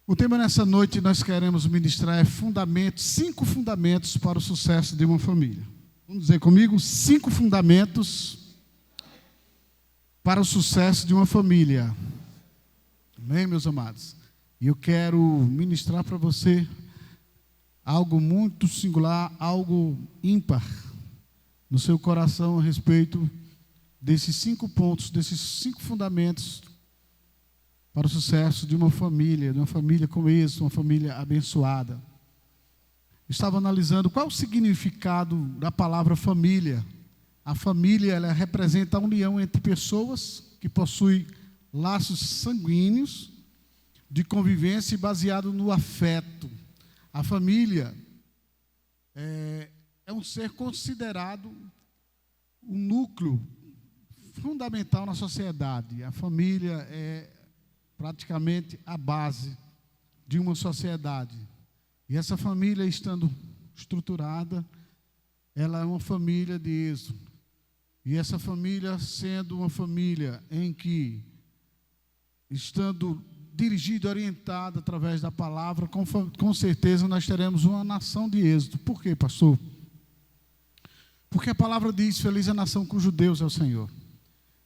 O tema nessa noite nós queremos ministrar é fundamentos, 5 fundamentos para o sucesso de uma família. Vamos dizer comigo? 5 fundamentos para o sucesso de uma família. Amém, meus amados? E eu quero ministrar para você algo muito singular, algo ímpar no seu coração a respeito desses 5 pontos, desses 5 fundamentos para o sucesso de uma família com êxito, uma família abençoada. Eu estava analisando qual é o significado da palavra família. A família, ela representa a união entre pessoas que possuem laços sanguíneos de convivência baseado no afeto. A família é um ser considerado um núcleo fundamental na sociedade. A família é praticamente a base de uma sociedade. E essa família, estando estruturada, ela é uma família de êxito. E essa família, sendo uma família em que, estando dirigida, orientada através da palavra, com certeza nós teremos uma nação de êxito. Por quê, pastor? Porque a palavra diz: feliz a nação cujo Deus é o Senhor.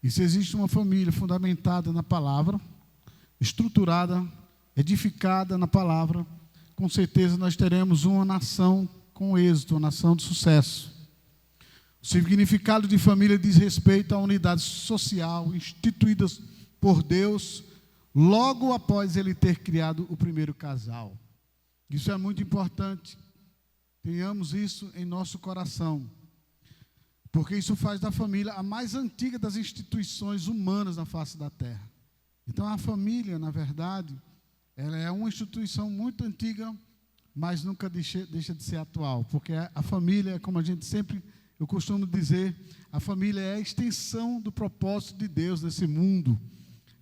E se existe uma família fundamentada na palavra, estruturada, edificada na palavra, com certeza nós teremos uma nação com êxito, uma nação de sucesso. O significado de família diz respeito à unidade social instituída por Deus logo após Ele ter criado o primeiro casal. Isso é muito importante. Tenhamos isso em nosso coração, porque isso faz da família a mais antiga das instituições humanas na face da terra. Então a família, na verdade, ela é uma instituição muito antiga, mas nunca deixa de ser atual, porque a família, como a gente sempre, eu costumo dizer, a família é a extensão do propósito de Deus nesse mundo.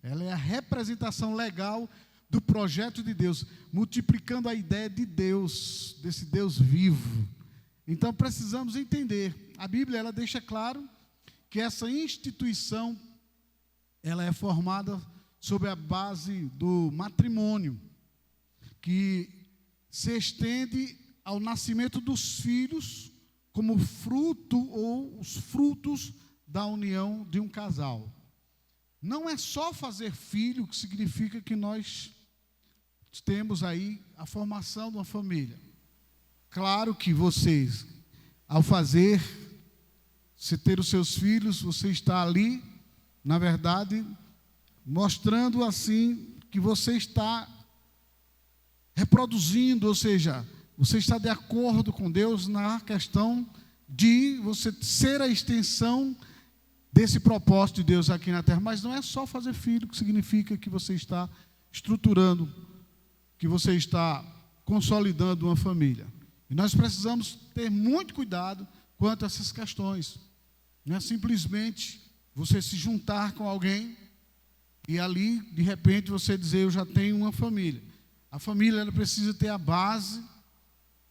Ela é a representação legal do projeto de Deus, multiplicando a ideia de Deus, desse Deus vivo. Então precisamos entender, a Bíblia ela deixa claro que essa instituição ela é formada sobre a base do matrimônio, que se estende ao nascimento dos filhos como fruto ou os frutos da união de um casal. Não é só fazer filho que significa que nós temos aí a formação de uma família. Claro que vocês, ao se ter os seus filhos, você está ali, na verdade, mostrando assim que você está reproduzindo, ou seja, você está de acordo com Deus na questão de você ser a extensão desse propósito de Deus aqui na terra. Mas não é só fazer filho que significa que você está estruturando, que você está consolidando uma família. E nós precisamos ter muito cuidado quanto a essas questões. Não é simplesmente você se juntar com alguém e ali, de repente, você dizer: eu já tenho uma família. A família ela precisa ter a base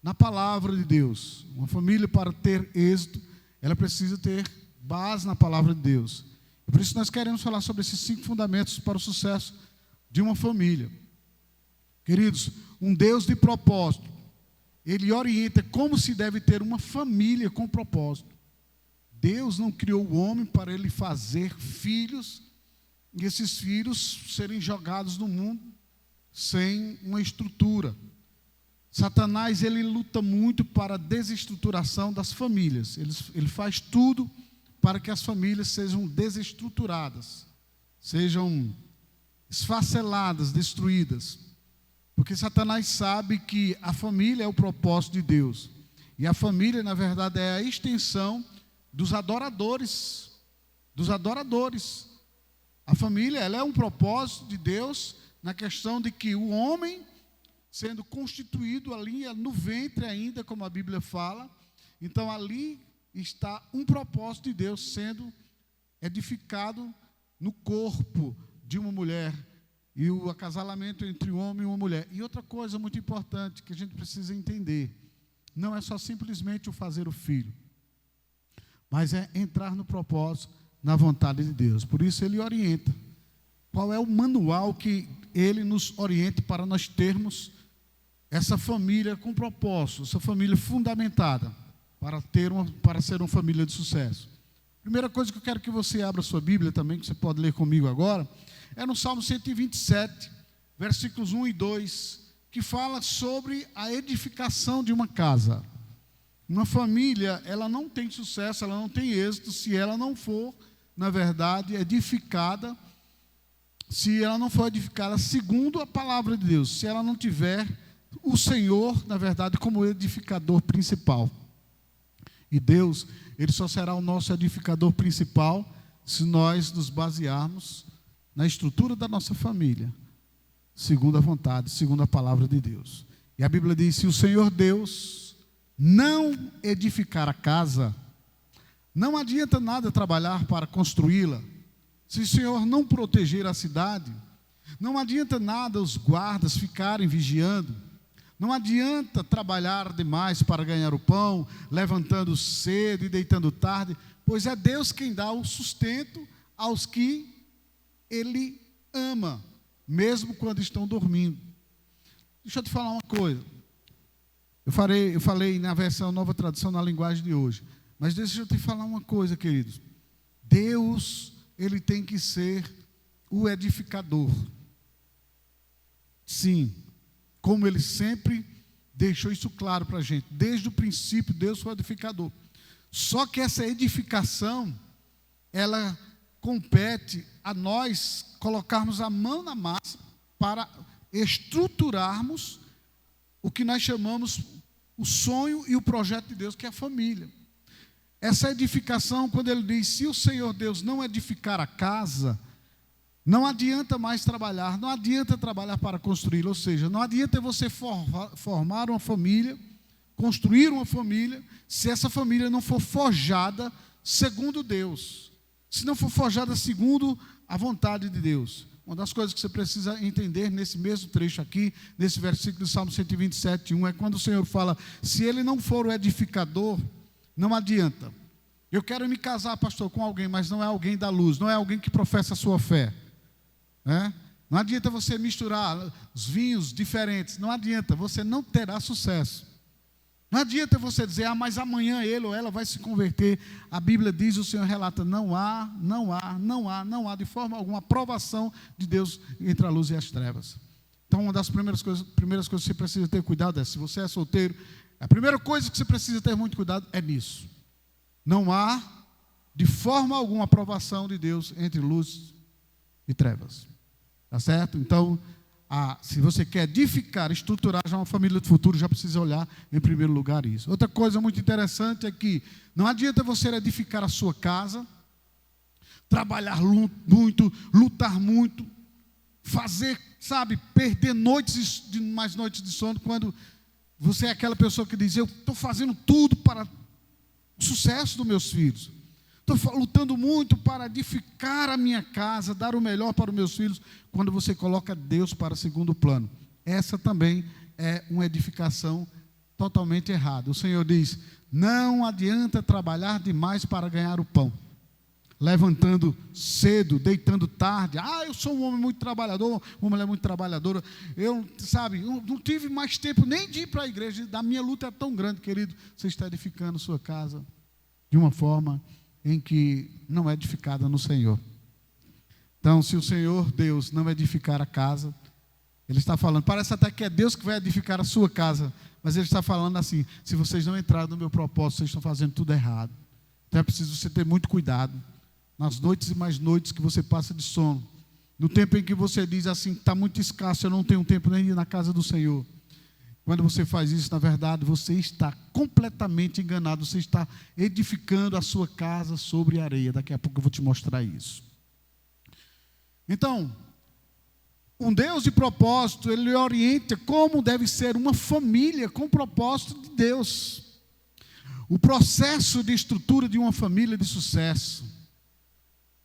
na palavra de Deus. Uma família, para ter êxito, ela precisa ter base na palavra de Deus. E por isso nós queremos falar sobre esses 5 fundamentos para o sucesso de uma família. Queridos, um Deus de propósito, Ele orienta como se deve ter uma família com propósito. Deus não criou o homem para ele fazer filhos e esses filhos serem jogados no mundo sem uma estrutura. Satanás, ele luta muito para a desestruturação das famílias. Ele faz tudo para que as famílias sejam desestruturadas, sejam esfaceladas, destruídas. Porque Satanás sabe que a família é o propósito de Deus. E a família, na verdade, é a extensão dos adoradores. A família, ela é um propósito de Deus na questão de que o homem, sendo constituído ali no ventre ainda, como a Bíblia fala, então ali está um propósito de Deus sendo edificado no corpo de uma mulher, e o acasalamento entre um homem e uma mulher. E outra coisa muito importante que a gente precisa entender, não é só simplesmente o fazer o filho, mas é entrar no propósito, na vontade de Deus. Por isso ele orienta. Qual é o manual que Ele nos oriente para nós termos essa família com propósito, essa família fundamentada para ser uma família de sucesso. Primeira coisa que eu quero que você abra a sua Bíblia também, que você pode ler comigo agora, é no Salmo 127, versículos 1 e 2, que fala sobre a edificação de uma casa. Uma família, ela não tem sucesso, ela não tem êxito, se ela não for, na verdade, edificada, se ela não for edificada segundo a palavra de Deus, se ela não tiver o Senhor, na verdade, como edificador principal. E Deus, Ele só será o nosso edificador principal se nós nos basearmos na estrutura da nossa família, segundo a vontade, segundo a palavra de Deus. E a Bíblia diz, se o Senhor Deus não edificar a casa, não adianta nada trabalhar para construí-la. Se o Senhor não proteger a cidade, não adianta nada os guardas ficarem vigiando. Não adianta trabalhar demais para ganhar o pão, levantando cedo e deitando tarde, pois é Deus quem dá o sustento aos que Ele ama, mesmo quando estão dormindo. Deixa eu te falar uma coisa. Eu falei na versão Nova Tradução, na linguagem de hoje. Mas deixa eu te falar uma coisa, queridos. Deus, Ele tem que ser o edificador. Sim, como Ele sempre deixou isso claro para a gente. Desde o princípio, Deus foi o edificador. Só que essa edificação, ela compete a nós colocarmos a mão na massa para estruturarmos o que nós chamamos o sonho e o projeto de Deus, que é a família. Essa edificação, quando ele diz, se o Senhor Deus não edificar a casa, não adianta mais trabalhar, não adianta trabalhar para construí-la, ou seja, não adianta você formar uma família, construir uma família, se essa família não for forjada segundo Deus, se não for forjada segundo a vontade de Deus. Uma das coisas que você precisa entender nesse mesmo trecho aqui, nesse versículo do Salmo 127, 1, é quando o Senhor fala, se Ele não for o edificador, não adianta. Eu quero me casar, pastor, com alguém, mas não é alguém da luz, não é alguém que professa a sua fé. Não adianta você misturar os vinhos diferentes, não adianta, você não terá sucesso. Não adianta você dizer, mas amanhã ele ou ela vai se converter. A Bíblia diz, o Senhor relata, não há de forma alguma aprovação de Deus entre a luz e as trevas. Então, uma das primeiras coisas que você precisa ter cuidado é, se você é solteiro, a primeira coisa que você precisa ter muito cuidado é nisso. Não há de forma alguma aprovação de Deus entre luz e trevas. Tá certo? Então, se você quer edificar, estruturar já uma família do futuro, já precisa olhar em primeiro lugar isso. Outra coisa muito interessante é que não adianta você edificar a sua casa, trabalhar muito, lutar muito, fazer, perder mais noites de sono, quando você é aquela pessoa que diz, eu estou fazendo tudo para o sucesso dos meus filhos. Estou lutando muito para edificar a minha casa, dar o melhor para os meus filhos, quando você coloca Deus para segundo plano. Essa também é uma edificação totalmente errada. O Senhor diz, não adianta trabalhar demais para ganhar o pão. Levantando cedo, deitando tarde. Eu sou um homem muito trabalhador, uma mulher muito trabalhadora. Eu não tive mais tempo nem de ir para a igreja. A minha luta é tão grande, querido. Você está edificando sua casa de uma forma em que não é edificada no Senhor. Então, se o Senhor Deus não edificar a casa, Ele está falando, parece até que é Deus que vai edificar a sua casa, mas Ele está falando assim, se vocês não entrarem no meu propósito, vocês estão fazendo tudo errado. Então é preciso você ter muito cuidado, nas noites e mais noites que você passa de sono, no tempo em que você diz assim, está muito escasso, eu não tenho tempo nem de ir na casa do Senhor. Quando você faz isso, na verdade, você está completamente enganado. Você está edificando a sua casa sobre areia. Daqui a pouco eu vou te mostrar isso. Então, um Deus de propósito, Ele orienta como deve ser uma família com propósito de Deus. O processo de estrutura de uma família de sucesso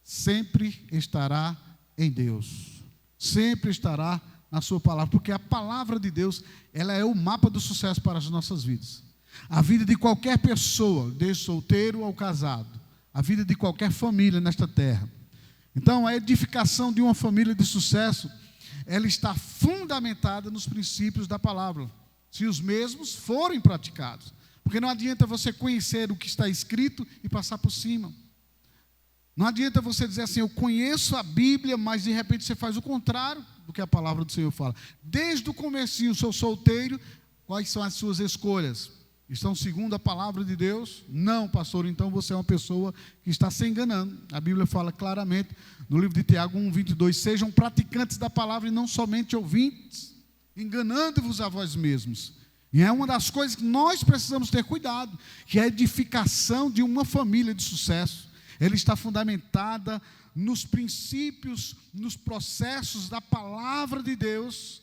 sempre estará em Deus. Sempre estará na sua palavra, porque a palavra de Deus, ela é o mapa do sucesso para as nossas vidas. A vida de qualquer pessoa, desde solteiro ao casado, a vida de qualquer família nesta terra. Então, a edificação de uma família de sucesso, ela está fundamentada nos princípios da palavra, se os mesmos forem praticados. Porque não adianta você conhecer o que está escrito e passar por cima. Não adianta você dizer assim, eu conheço a Bíblia, mas de repente você faz o contrário do que a palavra do Senhor fala. Desde o comecinho, sou solteiro, quais são as suas escolhas? Estão segundo a palavra de Deus? Não, pastor, então você é uma pessoa que está se enganando. A Bíblia fala claramente no livro de Tiago 1:22, sejam praticantes da palavra e não somente ouvintes, enganando-vos a vós mesmos. E é uma das coisas que nós precisamos ter cuidado, que é a edificação de uma família de sucesso. Ela está fundamentada nos princípios, nos processos da palavra de Deus,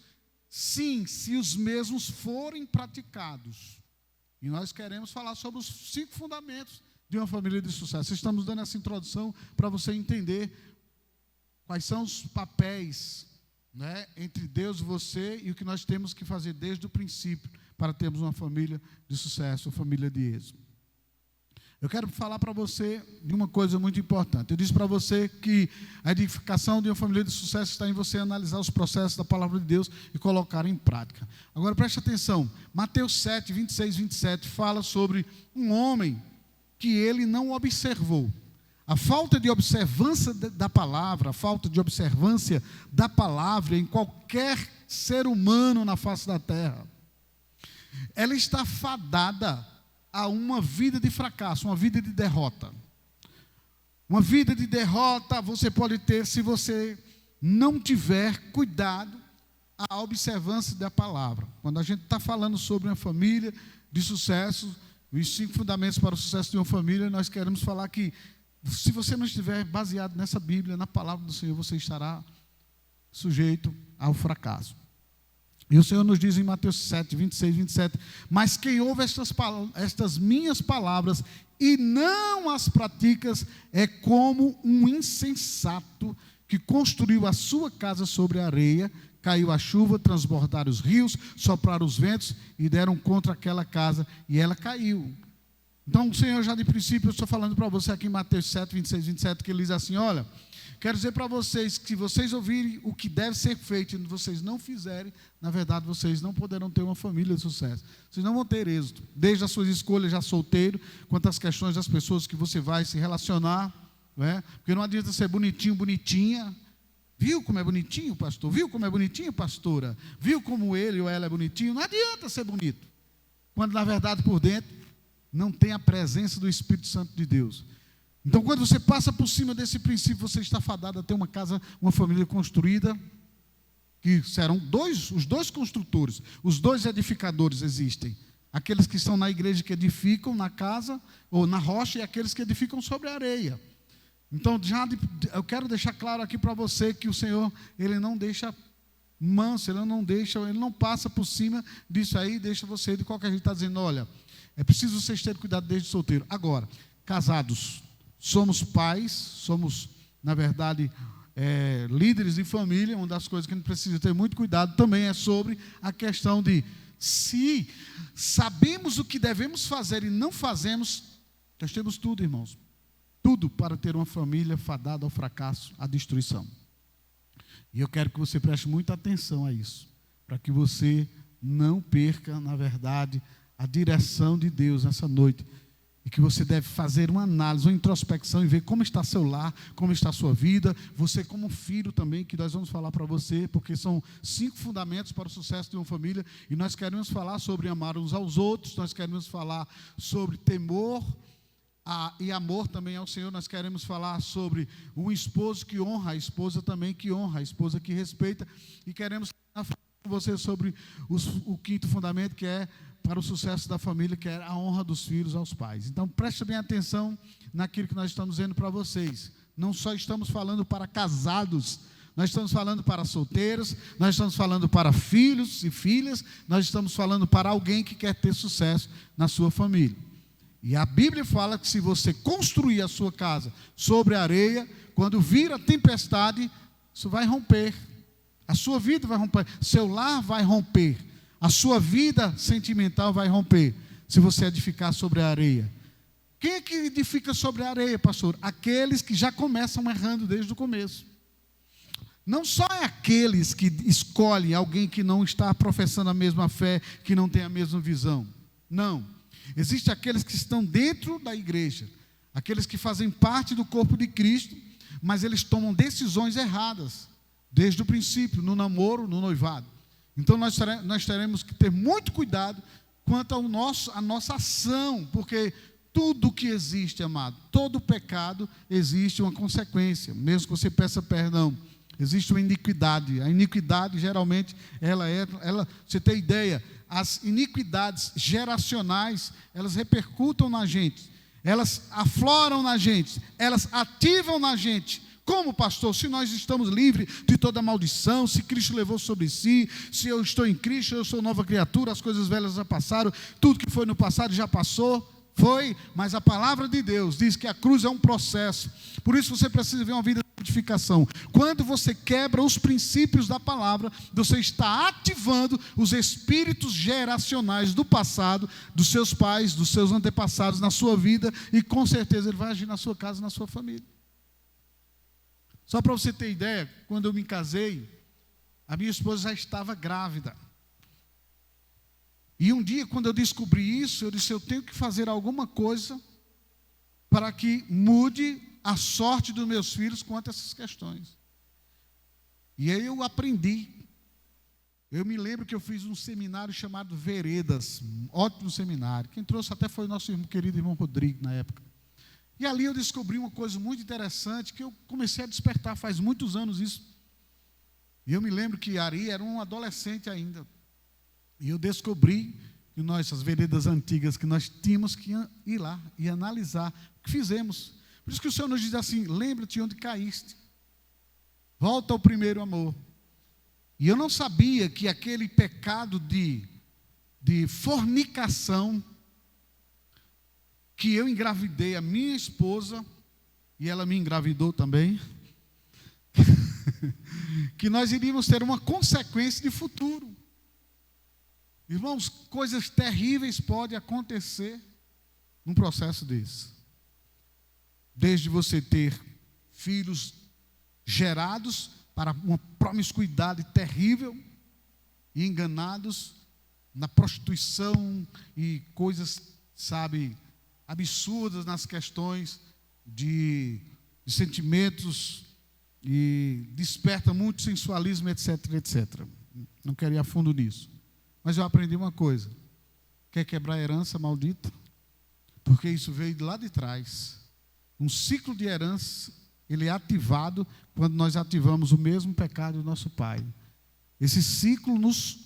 sim, se os mesmos forem praticados. E nós queremos falar sobre os 5 fundamentos de uma família de sucesso. Estamos dando essa introdução para você entender quais são os papéis, né, entre Deus e você e o que nós temos que fazer desde o princípio para termos uma família de sucesso, uma família de êxito. Eu quero falar para você de uma coisa muito importante. Eu disse para você que a edificação de uma família de sucesso está em você analisar os processos da palavra de Deus e colocar em prática. Agora preste atenção, Mateus 7, 26, 27 fala sobre um homem que ele não observou. A falta de observância da palavra, a falta de observância da palavra em qualquer ser humano na face da terra, ela está fadada a uma vida de fracasso, uma vida de derrota. Uma vida de derrota você pode ter se você não tiver cuidado à observância da palavra. Quando a gente está falando sobre uma família de sucesso, os 5 fundamentos para o sucesso de uma família, nós queremos falar que se você não estiver baseado nessa Bíblia, na palavra do Senhor, você estará sujeito ao fracasso. E o Senhor nos diz em Mateus 7, 26, 27, mas quem ouve estas minhas palavras e não as pratica é como um insensato que construiu a sua casa sobre a areia, caiu a chuva, transbordaram os rios, sopraram os ventos e deram contra aquela casa e ela caiu. Então o Senhor já de princípio, eu estou falando para você aqui em Mateus 7, 26, 27, que ele diz assim, olha, quero dizer para vocês que se vocês ouvirem o que deve ser feito e vocês não fizerem, na verdade vocês não poderão ter uma família de sucesso. Vocês não vão ter êxito, desde as suas escolhas já solteiro, quanto às questões das pessoas que você vai se relacionar, não é? Porque não adianta ser bonitinho, bonitinha. Viu como é bonitinho, pastor? Viu como é bonitinho, pastora? Viu como ele ou ela é bonitinho? Não adianta ser bonito, quando na verdade por dentro não tem a presença do Espírito Santo de Deus. Então, quando você passa por cima desse princípio, você está fadado a ter uma casa, uma família construída, que serão os 2 construtores, os 2 edificadores existem. Aqueles que estão na igreja que edificam na casa, ou na rocha, e aqueles que edificam sobre a areia. Então, eu quero deixar claro aqui para você que o Senhor, Ele não deixa manso, Ele não passa por cima disso aí, deixa você de qualquer jeito. Está dizendo, olha, é preciso vocês terem cuidado desde solteiro. Agora, casados, somos pais, somos, na verdade, líderes de família. Uma das coisas que a gente precisa ter muito cuidado também é sobre a questão de, se sabemos o que devemos fazer e não fazemos, nós temos tudo, irmãos, tudo para ter uma família fadada ao fracasso, à destruição. E eu quero que você preste muita atenção a isso, para que você não perca, na verdade, a direção de Deus nessa noite. E que você deve fazer uma análise, uma introspecção e ver como está seu lar, como está a sua vida. Você como filho também, que nós vamos falar para você, porque são 5 fundamentos para o sucesso de uma família. E nós queremos falar sobre amar uns aos outros, nós queremos falar sobre temor e amor também ao Senhor. Nós queremos falar sobre um esposo que honra, a esposa também que honra, a esposa que respeita. E queremos falar com você sobre o 5º fundamento, que é para o sucesso da família, que é a honra dos filhos aos pais. Então, preste bem atenção naquilo que nós estamos dizendo para vocês. Não só estamos falando para casados, nós estamos falando para solteiros, nós estamos falando para filhos e filhas, nós estamos falando para alguém que quer ter sucesso na sua família. E a Bíblia fala que se você construir a sua casa sobre a areia, quando vir a tempestade, isso vai romper. A sua vida vai romper, seu lar vai romper. A sua vida sentimental vai romper, se você edificar sobre a areia. Quem é que edifica sobre a areia, pastor? Aqueles que já começam errando desde o começo. Não só é aqueles que escolhem alguém que não está professando a mesma fé, que não tem a mesma visão. Não. Existem aqueles que estão dentro da igreja, aqueles que fazem parte do corpo de Cristo, mas eles tomam decisões erradas, desde o princípio, no namoro, no noivado. Então nós teremos que ter muito cuidado quanto à nossa ação, porque tudo que existe, amado, todo pecado, existe uma consequência, mesmo que você peça perdão. Existe uma iniquidade. A iniquidade, geralmente, você tem ideia, as iniquidades geracionais, elas repercutam na gente, elas afloram na gente, elas ativam na gente. Como, pastor? Se nós estamos livres de toda maldição, se Cristo levou sobre si, se eu estou em Cristo, eu sou nova criatura, as coisas velhas já passaram, tudo que foi no passado já passou. Foi, mas a palavra de Deus diz que a cruz é um processo. Por isso você precisa viver uma vida de santificação. Quando você quebra os princípios da palavra, você está ativando os espíritos geracionais do passado, dos seus pais, dos seus antepassados na sua vida, e com certeza ele vai agir na sua casa, na sua família. Só para você ter ideia, quando eu me casei, a minha esposa já estava grávida. E um dia, quando eu descobri isso, eu disse, eu tenho que fazer alguma coisa para que mude a sorte dos meus filhos quanto a essas questões. E aí eu aprendi. Eu me lembro que eu fiz um seminário chamado Veredas, um ótimo seminário. Quem trouxe até foi o nosso querido irmão Rodrigo, na época. E ali eu descobri uma coisa muito interessante, que eu comecei a despertar, faz muitos anos isso. E eu me lembro que Ari era um adolescente ainda. E eu descobri que nós, as veredas antigas, que nós tínhamos que ir lá e analisar o que fizemos. Por isso que o Senhor nos diz assim, lembra-te onde caíste. Volta ao primeiro amor. E eu não sabia que aquele pecado de fornicação, que eu engravidei a minha esposa, e ela me engravidou também, que nós iríamos ter uma consequência de futuro. Irmãos, coisas terríveis podem acontecer num processo desse. Desde você ter filhos gerados para uma promiscuidade terrível e enganados na prostituição e coisas, absurdas nas questões de sentimentos, e desperta muito sensualismo, etc, etc. Não quero ir a fundo nisso. Mas eu aprendi uma coisa. Quer quebrar a herança maldita? Porque isso veio de lá de trás. Um ciclo de herança, ele é ativado quando nós ativamos o mesmo pecado do nosso pai. Esse ciclo nos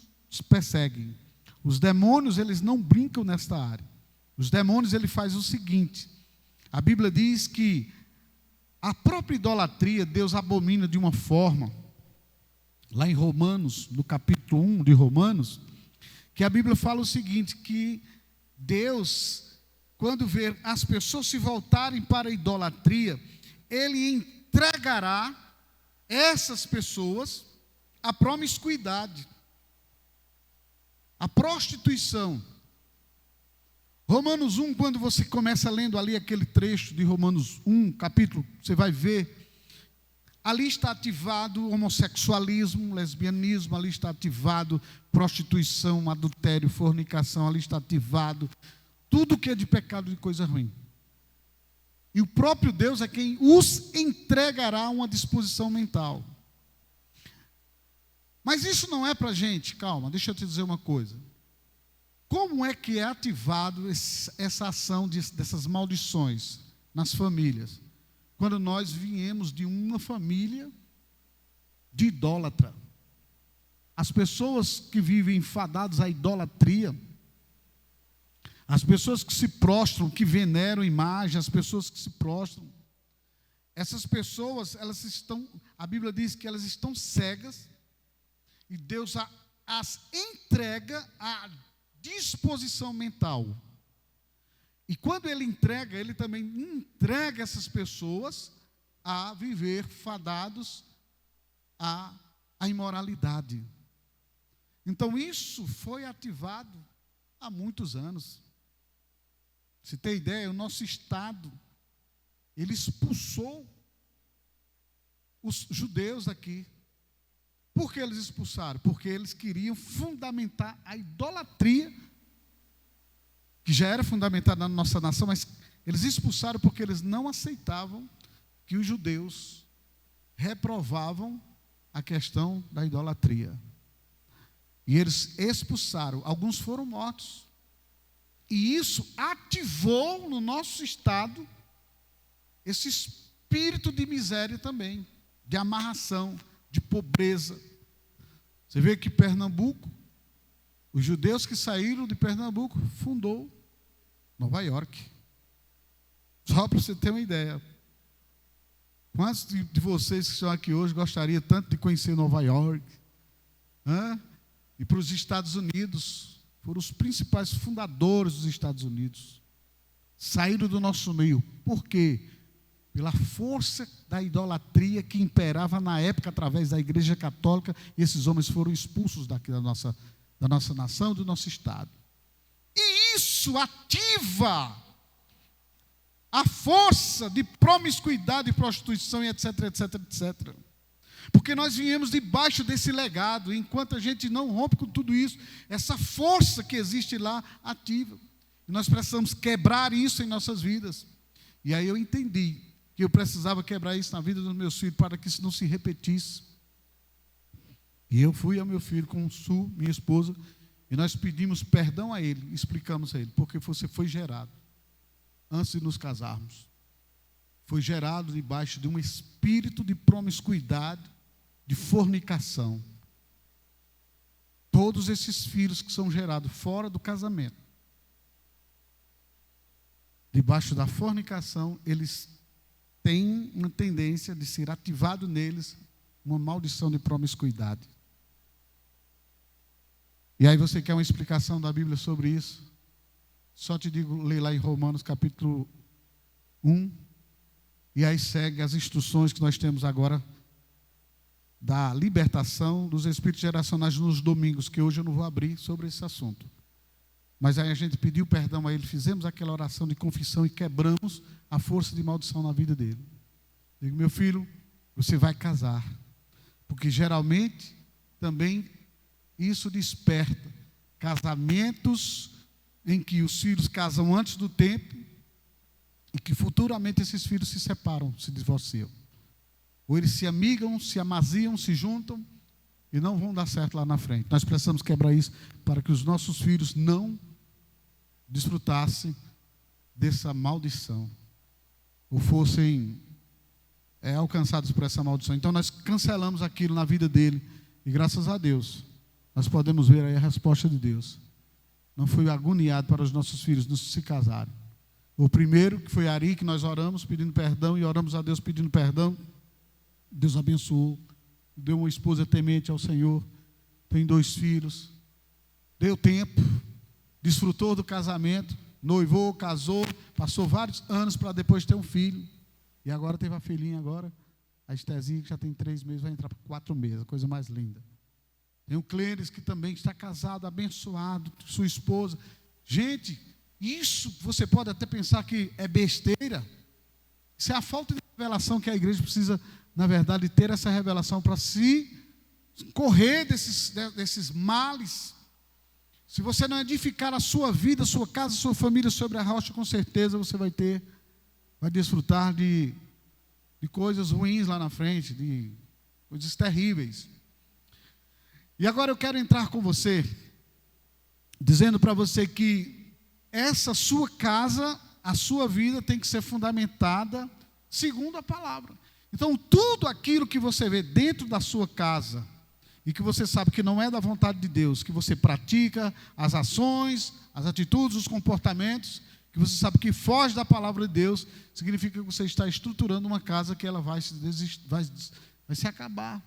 persegue. Os demônios, eles não brincam nesta área. Os demônios, ele faz o seguinte. A Bíblia diz que a própria idolatria, Deus abomina de uma forma. Lá em Romanos, no capítulo 1 de Romanos, que a Bíblia fala o seguinte, que Deus, quando vê as pessoas se voltarem para a idolatria, Ele entregará essas pessoas à promiscuidade, à prostituição. Romanos 1, quando você começa lendo ali aquele trecho de Romanos 1, capítulo, você vai ver, ali está ativado o homossexualismo, lesbianismo, ali está ativado prostituição, adultério, fornicação, ali está ativado tudo que é de pecado e de coisa ruim. E o próprio Deus é quem os entregará a uma disposição mental. Mas isso não é para a gente, calma, deixa eu te dizer uma coisa. Como é que é ativado essa ação dessas maldições nas famílias? Quando nós viemos de uma família de idólatra. As pessoas que vivem enfadadas à idolatria, as pessoas que se prostram, que veneram imagem, as pessoas que se prostram, essas pessoas, a Bíblia diz que elas estão cegas, e Deus as entrega à disposição mental. E quando Ele entrega, Ele também entrega essas pessoas a viver fadados à imoralidade. Então isso foi ativado há muitos anos. Se tem ideia, o nosso Estado, ele expulsou os judeus aqui. Por que eles expulsaram? Porque eles queriam fundamentar a idolatria, que já era fundamentada na nossa nação, mas eles expulsaram porque eles não aceitavam que os judeus reprovavam a questão da idolatria. E eles expulsaram, alguns foram mortos. E isso ativou no nosso estado esse espírito de miséria também, de amarração, de pobreza. Você vê que Pernambuco, os judeus que saíram de Pernambuco, fundou Nova York. Só para você ter uma ideia. Quantos de vocês que estão aqui hoje gostariam tanto de conhecer Nova York? E para os Estados Unidos, foram os principais fundadores dos Estados Unidos. Saíram do nosso meio. Por quê? Pela força da idolatria que imperava na época através da Igreja Católica, e esses homens foram expulsos daqui da nossa nação, do nosso estado. E isso ativa a força de promiscuidade, prostituição e etc, etc, etc. Porque nós viemos debaixo desse legado, e enquanto a gente não rompe com tudo isso, essa força que existe lá ativa. E nós precisamos quebrar isso em nossas vidas. E aí eu entendi que eu precisava quebrar isso na vida dos meus filhos para que isso não se repetisse. E eu fui ao meu filho com Su, minha esposa, e nós pedimos perdão a ele, explicamos a ele, porque você foi gerado antes de nos casarmos. Foi gerado debaixo de um espírito de promiscuidade, de fornicação. Todos esses filhos que são gerados fora do casamento, debaixo da fornicação, eles têm uma tendência de ser ativado neles uma maldição de promiscuidade. E aí você quer uma explicação da Bíblia sobre isso? Só te digo, lê lá em Romanos capítulo 1, e aí segue as instruções que nós temos agora da libertação dos espíritos geracionais nos domingos, que hoje eu não vou abrir sobre esse assunto. Mas aí a gente pediu perdão a ele, fizemos aquela oração de confissão e quebramos a força de maldição na vida dele. Digo, meu filho, você vai casar, porque geralmente também isso desperta casamentos em que os filhos casam antes do tempo e que futuramente esses filhos se separam, se divorciam. Ou eles se amigam, se amaziam, se juntam e não vão dar certo lá na frente. Nós precisamos quebrar isso para que os nossos filhos não desfrutassem dessa maldição ou fossem alcançados por essa maldição. Então nós cancelamos aquilo na vida dele e graças a Deus nós podemos ver aí a resposta de Deus. Não foi agoniado para os nossos filhos não se casarem. O primeiro, que foi Ari, que nós oramos pedindo perdão e oramos a Deus pedindo perdão. Deus abençoou, deu uma esposa temente ao Senhor, tem 2 filhos, deu tempo, desfrutou do casamento, noivou, casou, passou vários anos para depois ter um filho, e agora teve a filhinha agora, a Estezinha, que já tem 3 meses, vai entrar para 4 meses, a coisa mais linda. Tem o Clênis, que também está casado, abençoado, sua esposa. Gente, isso você pode até pensar que é besteira. Isso é a falta de revelação que a igreja precisa, na verdade, ter essa revelação para se correr desses males. Se você não edificar a sua vida, a sua casa, a sua família sobre a rocha, com certeza você vai desfrutar de coisas ruins lá na frente, de coisas terríveis. E agora eu quero entrar com você, dizendo para você que essa sua casa, a sua vida tem que ser fundamentada segundo a palavra. Então, tudo aquilo que você vê dentro da sua casa, e que você sabe que não é da vontade de Deus, que você pratica, as ações, as atitudes, os comportamentos, que você sabe que foge da palavra de Deus, significa que você está estruturando uma casa que ela vai se acabar,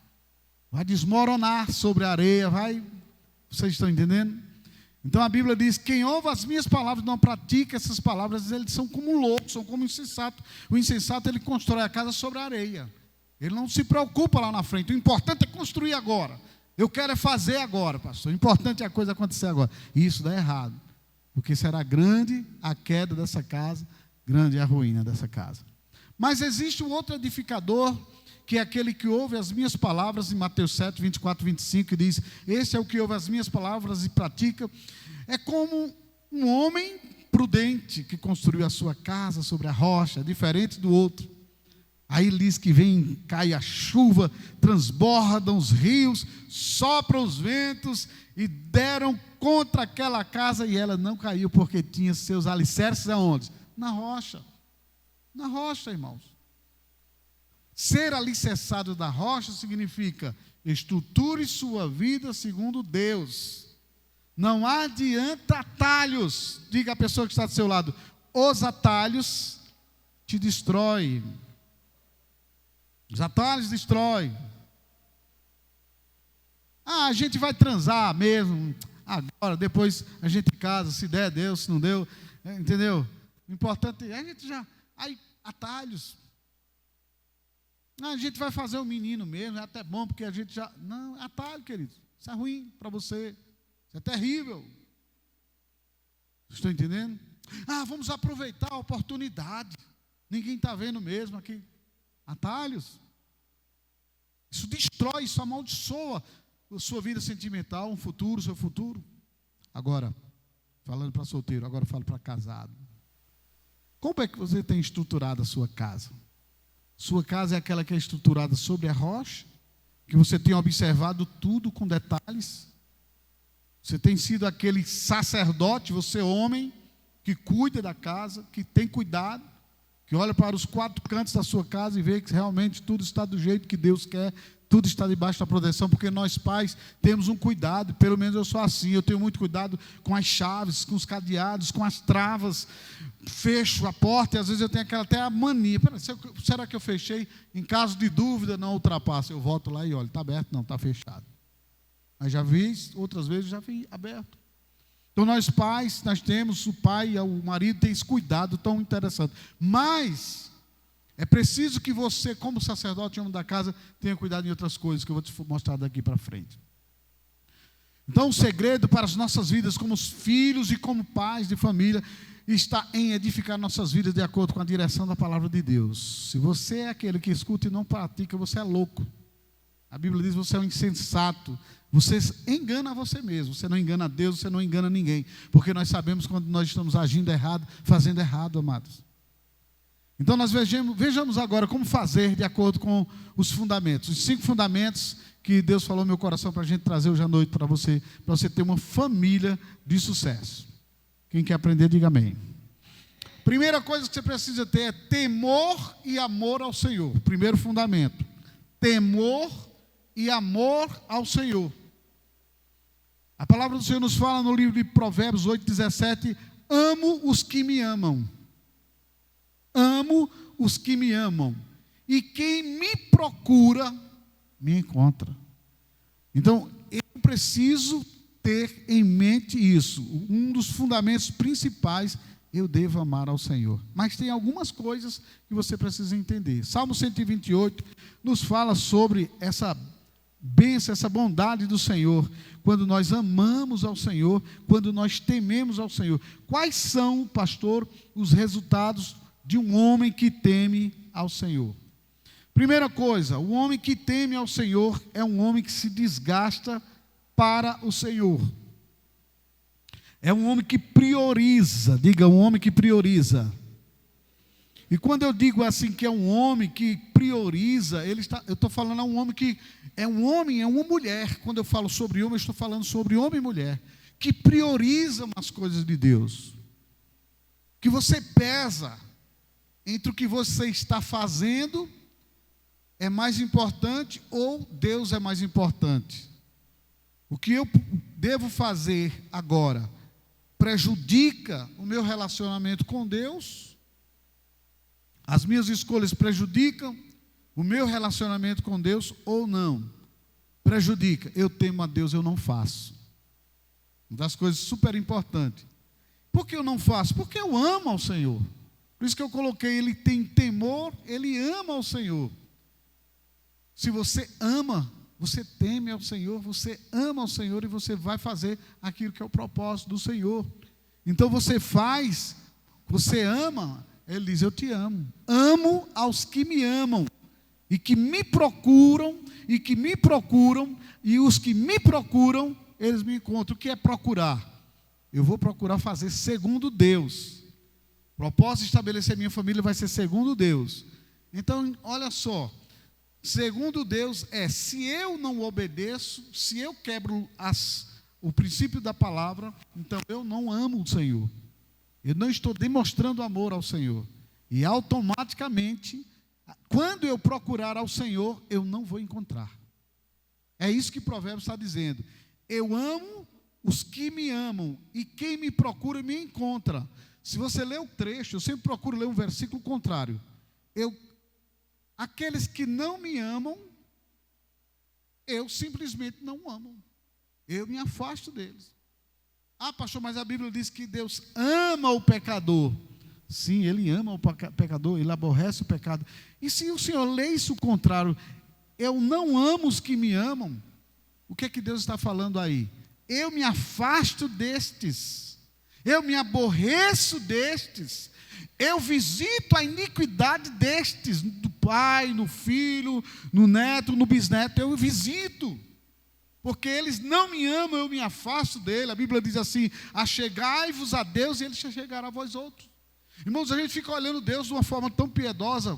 vai desmoronar sobre a areia, vocês estão entendendo? Então a Bíblia diz, quem ouve as minhas palavras e não pratica essas palavras, eles são como um louco, são como um insensato. O insensato, ele constrói a casa sobre a areia, ele não se preocupa lá na frente, o importante é construir agora, eu quero é fazer agora, pastor, o importante é a coisa acontecer agora, e isso dá errado, porque será grande a queda dessa casa, grande a ruína dessa casa. Mas existe um outro edificador, que é aquele que ouve as minhas palavras, em Mateus 7, 24, 25, que diz: esse é o que ouve as minhas palavras e pratica. É como um homem prudente que construiu a sua casa sobre a rocha, diferente do outro. Aí ele diz que cai a chuva, transbordam os rios, sopram os ventos e deram contra aquela casa e ela não caiu, porque tinha seus alicerces aonde? Na rocha. Na rocha, irmãos. Ser alicerçado da rocha significa estruture sua vida segundo Deus. Não adianta atalhos. Diga à pessoa que está do seu lado: os atalhos te destroem. Os atalhos destroem. A gente vai transar mesmo agora, depois a gente casa, se der, deu, se não deu, entendeu? O importante é a gente já, aí atalhos. A gente vai fazer o menino mesmo, é até bom, porque a gente já, não, atalho, querido, isso é ruim para você, isso é terrível. Estão entendendo? Vamos aproveitar a oportunidade, ninguém está vendo mesmo aqui. Atalhos. Isso destrói, isso amaldiçoa a sua vida sentimental, o seu futuro. Agora, falando para solteiro, agora eu falo para casado. Como é que você tem estruturado a sua casa? Sua casa é aquela que é estruturada sobre a rocha, que você tem observado tudo com detalhes. Você tem sido aquele sacerdote, você homem, que cuida da casa, que tem cuidado, que olha para os 4 cantos da sua casa e vê que realmente tudo está do jeito que Deus quer, tudo está debaixo da proteção, porque nós pais temos um cuidado, pelo menos eu sou assim, eu tenho muito cuidado com as chaves, com os cadeados, com as travas, fecho a porta e às vezes eu tenho até a mania, será que eu fechei? Em caso de dúvida, não ultrapassa, eu volto lá e olho, está aberto? Não, está fechado. Mas já vi, outras vezes já vi aberto. Então nós pais, nós temos, o pai e o marido tem esse cuidado tão interessante. Mas é preciso que você, como sacerdote e homem da casa, tenha cuidado em outras coisas que eu vou te mostrar daqui para frente. Então o segredo para as nossas vidas como filhos e como pais de família está em edificar nossas vidas de acordo com a direção da palavra de Deus. Se você é aquele que escuta e não pratica, você é louco. A Bíblia diz que você é um insensato. Você engana a você mesmo, você não engana a Deus, você não engana ninguém, porque nós sabemos quando nós estamos agindo errado, fazendo errado, amados. Então nós vejamos agora como fazer de acordo com os fundamentos, os 5 fundamentos que Deus falou no meu coração para a gente trazer hoje à noite para você ter uma família de sucesso. Quem quer aprender, diga amém. Primeira coisa que você precisa ter é temor e amor ao Senhor. Primeiro fundamento, temor e amor ao Senhor. A palavra do Senhor nos fala no livro de Provérbios 8:17, amo os que me amam. Amo os que me amam. E quem me procura, me encontra. Então, eu preciso ter em mente isso. Um dos fundamentos principais, eu devo amar ao Senhor. Mas tem algumas coisas que você precisa entender. Salmo 128 nos fala sobre essa bênção, essa bondade do Senhor, quando nós amamos ao Senhor, quando nós tememos ao Senhor. Quais são, pastor, os resultados de um homem que teme ao Senhor? Primeira coisa, o homem que teme ao Senhor é um homem que se desgasta para o Senhor. É um homem que prioriza, diga, um homem que prioriza. E quando eu digo assim que é um homem que prioriza, eu estou falando a um homem que é um homem, é uma mulher. Quando eu falo sobre homem, eu estou falando sobre homem e mulher, que priorizam as coisas de Deus. Que você pesa entre o que você está fazendo é mais importante ou Deus é mais importante. O que eu devo fazer agora prejudica o meu relacionamento com Deus? As minhas escolhas prejudicam o meu relacionamento com Deus ou não? Prejudica. Eu temo a Deus, eu não faço. Uma das coisas super importantes. Por que eu não faço? Porque eu amo ao Senhor. Por isso que eu coloquei, ele tem temor, ele ama ao Senhor. Se você ama, você teme ao Senhor, você ama ao Senhor e você vai fazer aquilo que é o propósito do Senhor. Então você faz, você ama. Ele diz, eu te amo. Amo aos que me amam. e que me procuram, e os que me procuram, eles me encontram. O que é procurar? Eu vou procurar fazer segundo Deus. O propósito de estabelecer minha família vai ser segundo Deus. Então, olha só, segundo Deus se eu não obedeço, se eu quebro o princípio da palavra, então eu não amo o Senhor. Eu não estou demonstrando amor ao Senhor. E automaticamente, quando eu procurar ao Senhor, eu não vou encontrar. É isso que Provérbios está dizendo. Eu amo os que me amam, e quem me procura me encontra. Se você ler o trecho, eu sempre procuro ler um versículo contrário. Aqueles que não me amam, eu simplesmente não amo. Eu me afasto deles. Ah, pastor, mas a Bíblia diz que Deus ama o pecador. Sim, Ele ama o pecador, Ele aborrece o pecado. E se o Senhor lê isso contrário, eu não amo os que me amam, o que é que Deus está falando aí? Eu me afasto destes, eu me aborreço destes, eu visito a iniquidade destes, do pai, no filho, no neto, no bisneto, eu visito. Porque eles não me amam, eu me afasto dele. A Bíblia diz assim: achegai-vos a Deus e ele se chegará a vós outros. Irmãos, a gente fica olhando Deus de uma forma tão piedosa,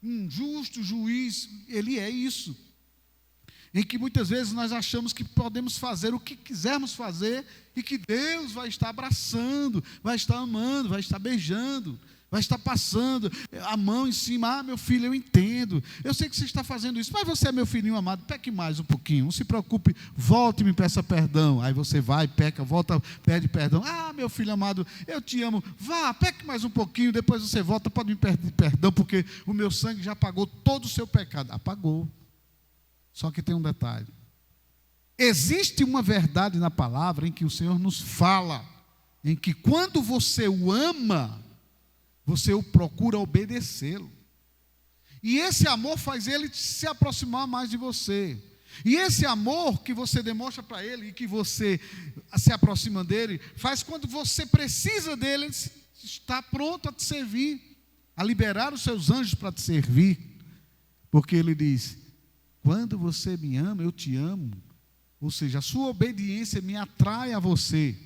um justo juiz. Ele é isso, em que muitas vezes nós achamos que podemos fazer o que quisermos fazer, e que Deus vai estar abraçando, vai estar amando, vai estar beijando, vai estar passando a mão em cima. Ah, meu filho, eu entendo, eu sei que você está fazendo isso, mas você é meu filhinho amado, peque mais um pouquinho, não se preocupe, volte e me peça perdão. Aí você vai, peca, volta, pede perdão. Ah, meu filho amado, eu te amo, vá, peque mais um pouquinho, depois você volta, pode me pedir perdão, porque o meu sangue já apagou todo o seu pecado. Apagou. Só que tem um detalhe. Existe uma verdade na palavra em que o Senhor nos fala, em que quando você o ama, você o procura obedecê-lo. E esse amor faz ele se aproximar mais de você. E esse amor que você demonstra para ele, e que você se aproxima dele, faz quando você precisa dele, ele está pronto a te servir, a liberar os seus anjos para te servir. Porque ele diz: quando você me ama, eu te amo. Ou seja, a sua obediência me atrai a você.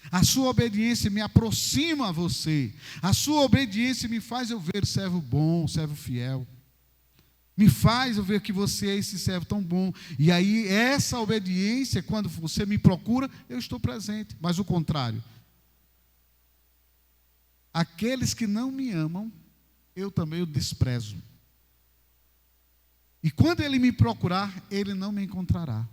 A sua obediência me aproxima a você. A sua obediência me faz eu ver servo bom, servo fiel. Me faz eu ver que você é esse servo tão bom. E aí essa obediência, quando você me procura, eu estou presente. Mas o contrário. Aqueles que não me amam, eu também o desprezo. E quando ele me procurar, ele não me encontrará.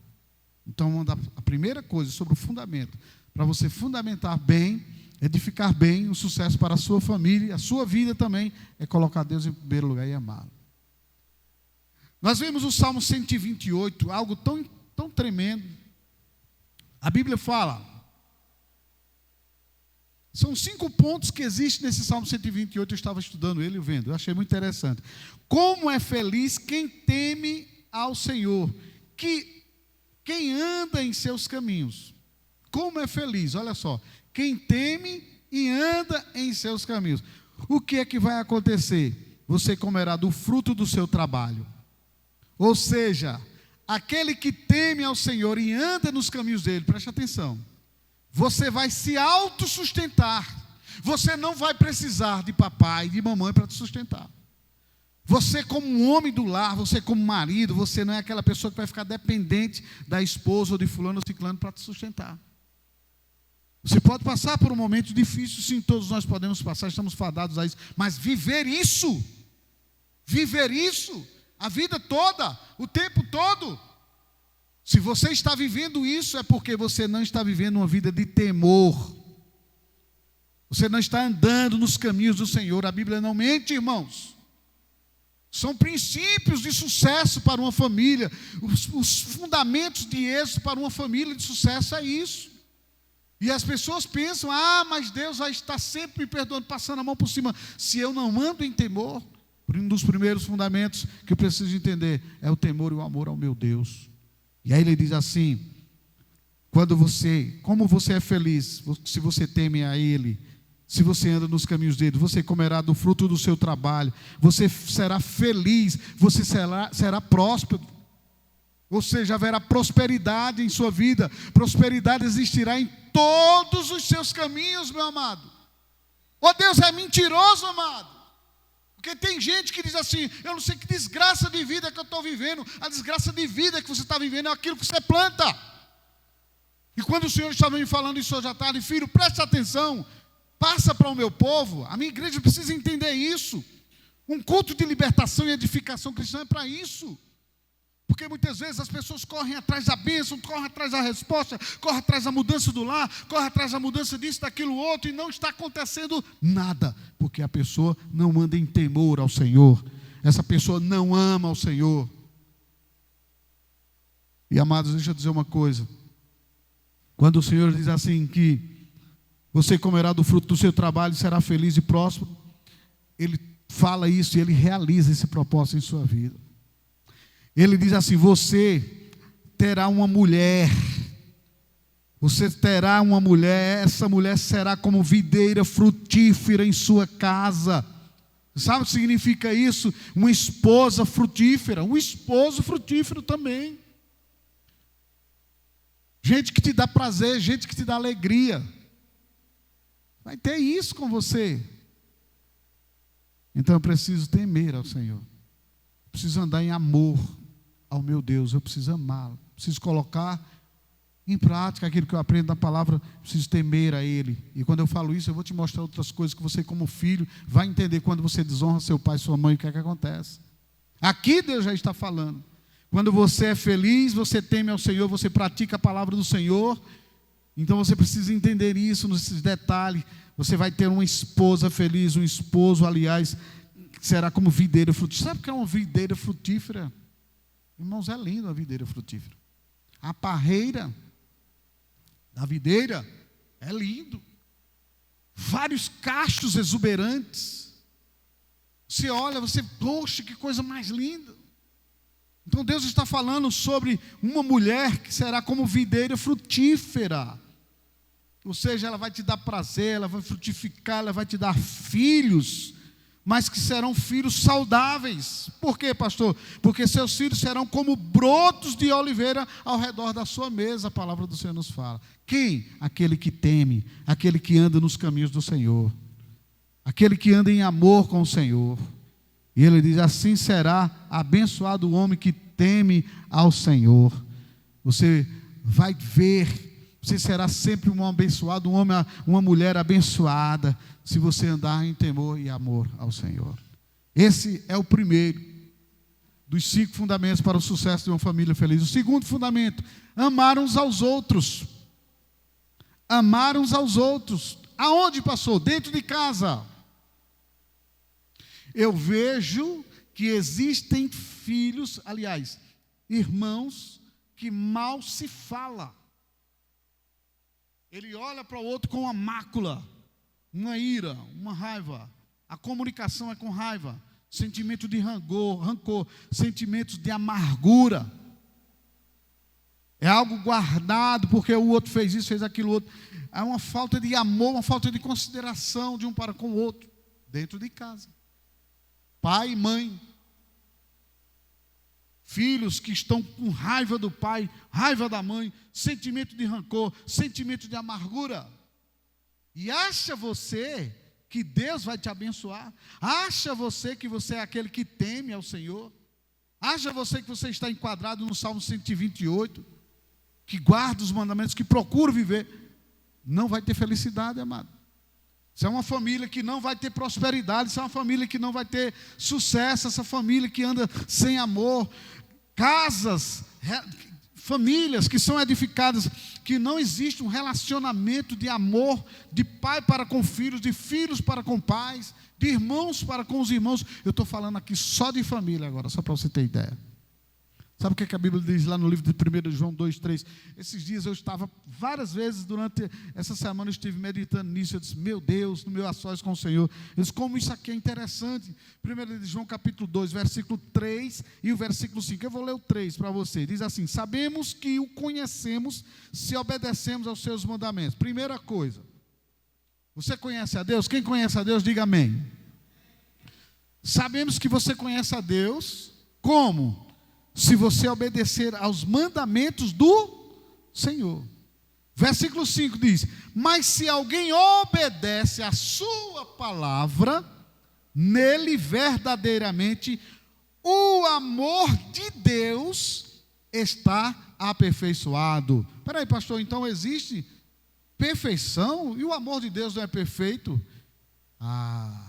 Então, a primeira coisa sobre o fundamento, para você fundamentar bem, edificar bem o sucesso para a sua família, a sua vida também, é colocar Deus em primeiro lugar e amá-lo. Nós vemos o Salmo 128, algo tão tremendo. A Bíblia fala, são 5 pontos que existem nesse Salmo 128, eu estava estudando ele e vendo, eu achei muito interessante. Como é feliz quem teme ao Senhor, quem anda em seus caminhos. Como é feliz, olha só, quem teme e anda em seus caminhos. O que é que vai acontecer? Você comerá do fruto do seu trabalho. Ou seja, aquele que teme ao Senhor e anda nos caminhos dele, preste atenção, você vai se autossustentar. Você não vai precisar de papai e de mamãe para te sustentar. Você como um homem do lar, você como marido, você não é aquela pessoa que vai ficar dependente da esposa ou de fulano ou ciclano para te sustentar. Você pode passar por um momento difícil, sim, todos nós podemos passar, estamos fadados a isso, mas viver isso, a vida toda, o tempo todo, se você está vivendo isso, é porque você não está vivendo uma vida de temor, você não está andando nos caminhos do Senhor. A Bíblia não mente, irmãos. São princípios de sucesso para uma família, os fundamentos de êxito para uma família de sucesso é isso. E as pessoas pensam: ah, mas Deus vai estar sempre me perdoando, passando a mão por cima. Se eu não ando em temor, um dos primeiros fundamentos que eu preciso entender é o temor e o amor ao meu Deus. E aí ele diz assim: como você é feliz, se você teme a Ele, Se você anda nos caminhos dele, você comerá do fruto do seu trabalho, você será feliz, você será próspero. Ou seja, haverá prosperidade em sua vida. Prosperidade existirá em todos os seus caminhos, meu amado. Oh, Deus é mentiroso, amado. Porque tem gente que diz assim: eu não sei que desgraça de vida que eu estou vivendo. A desgraça de vida que você está vivendo é aquilo que você planta. E quando o Senhor estava me falando isso hoje à tarde, filho, preste atenção, passa para o meu povo. A minha igreja precisa entender isso. Um culto de libertação e edificação cristã é para isso. Porque muitas vezes as pessoas correm atrás da bênção, correm atrás da resposta, correm atrás da mudança do lar, correm atrás da mudança disso, daquilo outro, e não está acontecendo nada, porque a pessoa não anda em temor ao Senhor, essa pessoa não ama ao Senhor. E amados, deixa eu dizer uma coisa, quando o Senhor diz assim que você comerá do fruto do seu trabalho e será feliz e próspero, Ele fala isso e Ele realiza esse propósito em sua vida. Ele diz assim: você terá uma mulher, essa mulher será como videira frutífera em sua casa. Sabe o que significa isso? Uma esposa frutífera, um esposo frutífero também. Gente que te dá prazer, gente que te dá alegria. Vai ter isso com você. Então eu preciso temer ao Senhor. Preciso andar em amor ao meu Deus, eu preciso amá-lo, preciso colocar em prática aquilo que eu aprendo na palavra, preciso temer a Ele. E quando eu falo isso, eu vou te mostrar outras coisas que você, como filho, vai entender quando você desonra seu pai e sua mãe, o que é que acontece. Aqui Deus já está falando. Quando você é feliz, você teme ao Senhor, você pratica a palavra do Senhor, então você precisa entender isso nesses detalhes. Você vai ter uma esposa feliz, um esposo, aliás, que será como videira frutífera. Sabe o que é uma videira frutífera? Irmãos, é lindo a videira frutífera. A parreira da videira é lindo. Vários cachos exuberantes. Você olha, você, poxa, que coisa mais linda. Então Deus está falando sobre uma mulher que será como videira frutífera. Ou seja, ela vai te dar prazer, ela vai frutificar, ela vai te dar filhos, mas que serão filhos saudáveis. Por quê, pastor? Porque seus filhos serão como brotos de oliveira ao redor da sua mesa, a palavra do Senhor nos fala. Quem? Aquele que teme, aquele que anda nos caminhos do Senhor, aquele que anda em amor com o Senhor. E ele diz: assim será abençoado o homem que teme ao Senhor. Você vai ver, você será sempre um abençoado, um homem, uma mulher abençoada, se você andar em temor e amor ao Senhor. Esse é o primeiro dos 5 fundamentos para o sucesso de uma família feliz. O segundo fundamento: amar uns aos outros. Amar uns aos outros. Aonde, pastor? Dentro de casa. Eu vejo que existem filhos, aliás, irmãos, que mal se fala. Ele olha para o outro com uma mácula, uma ira, uma raiva. A comunicação é com raiva, sentimento de rancor, sentimentos de amargura. É algo guardado porque o outro fez isso, fez aquilo outro. É uma falta de amor, uma falta de consideração de um para com o outro, dentro de casa. Pai e mãe. Filhos que estão com raiva do pai, raiva da mãe, sentimento de rancor, sentimento de amargura. E acha você que Deus vai te abençoar? Acha você que você é aquele que teme ao Senhor? Acha você que você está enquadrado no Salmo 128, que guarda os mandamentos, que procura viver? Não vai ter felicidade, amado. Isso é uma família que não vai ter prosperidade, isso é uma família que não vai ter sucesso, essa família que anda sem amor. Casas, famílias que são edificadas, que não existe um relacionamento de amor, de pai para com filhos, de filhos para com pais, de irmãos para com os irmãos. Eu estou falando aqui só de família agora, só para você ter ideia. Sabe o que a Bíblia diz lá no livro de 1 João 2,3? Esses dias eu estava, várias vezes durante essa semana eu estive meditando nisso. Eu disse: meu Deus, no meu a sós com o Senhor. Eu disse: como isso aqui é interessante. 1 João capítulo 2, versículo 3 e o versículo 5. Eu vou ler o 3 para você. Diz assim: sabemos que o conhecemos se obedecemos aos seus mandamentos. Primeira coisa, Você conhece a Deus? Quem conhece a Deus, diga amém. Sabemos que você conhece a Deus como? Se você obedecer aos mandamentos do Senhor. Versículo 5 diz: mas se alguém obedece à sua palavra, nele verdadeiramente o amor de Deus está aperfeiçoado. Espera aí, pastor, então existe perfeição e o amor de Deus não é perfeito?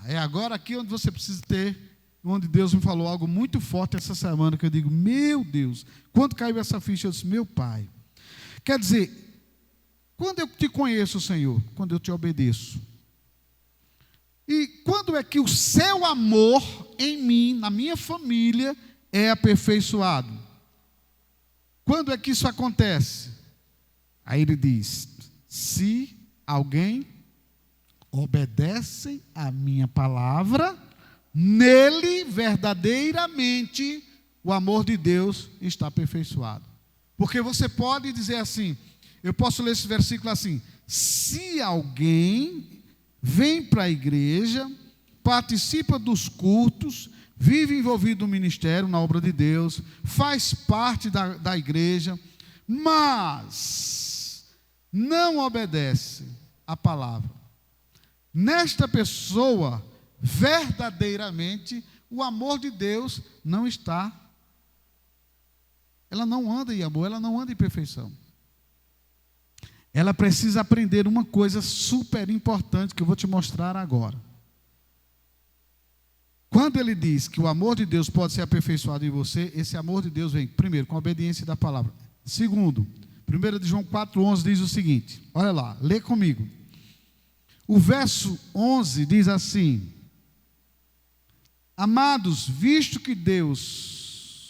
É agora aqui onde você precisa ter, onde Deus me falou algo muito forte essa semana, que eu digo, meu Deus, quando caiu essa ficha, eu disse, meu Pai. Quer dizer, quando eu te conheço, Senhor, quando eu te obedeço. E quando é que o seu amor em mim, na minha família, é aperfeiçoado? Quando é que isso acontece? Aí ele diz, se alguém obedece a minha palavra, nele verdadeiramente o amor de Deus está aperfeiçoado. Porque você pode dizer assim, eu posso ler esse versículo assim: se alguém vem para a igreja, participa dos cultos, vive envolvido no ministério, na obra de Deus, faz parte da igreja, mas não obedece a palavra, nesta pessoa, verdadeiramente, o amor de Deus não está. Ela não anda em amor, ela não anda em perfeição. Ela precisa aprender uma coisa super importante que eu vou te mostrar agora. Quando ele diz que o amor de Deus pode ser aperfeiçoado em você, esse amor de Deus vem, primeiro, com a obediência da palavra. Segundo, 1 João 4,11 diz o seguinte, olha lá, lê comigo. O verso 11 diz assim: Amados, visto que Deus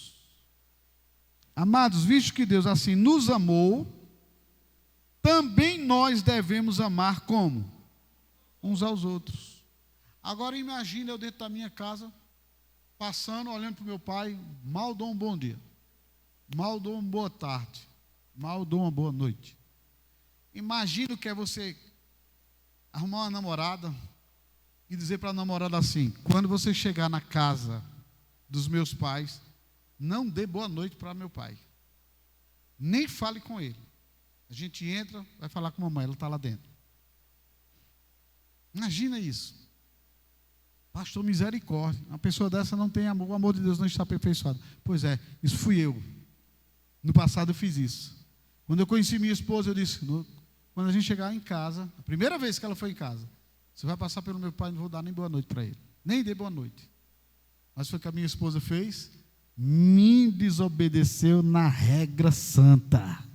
assim nos amou, também nós devemos amar como? Uns aos outros. Agora imagine eu dentro da minha casa, passando, olhando para o meu pai, mal dou um bom dia, mal dou uma boa tarde, mal dou uma boa noite. Imagina o que é você arrumar uma namorada e dizer para a namorada assim: quando você chegar na casa dos meus pais, não dê boa noite para meu pai, nem fale com ele. A gente entra, vai falar com a mamãe, ela está lá dentro. Imagina isso. Pastor, misericórdia, uma pessoa dessa não tem amor, o amor de Deus não está aperfeiçoado. Pois é, isso fui eu. No passado eu fiz isso. Quando eu conheci minha esposa, eu disse, quando a gente chegar em casa, a primeira vez que ela foi em casa, você vai passar pelo meu pai, não vou dar nem boa noite para ele. Nem dei boa noite. Mas foi o que a minha esposa fez, me desobedeceu na regra santa.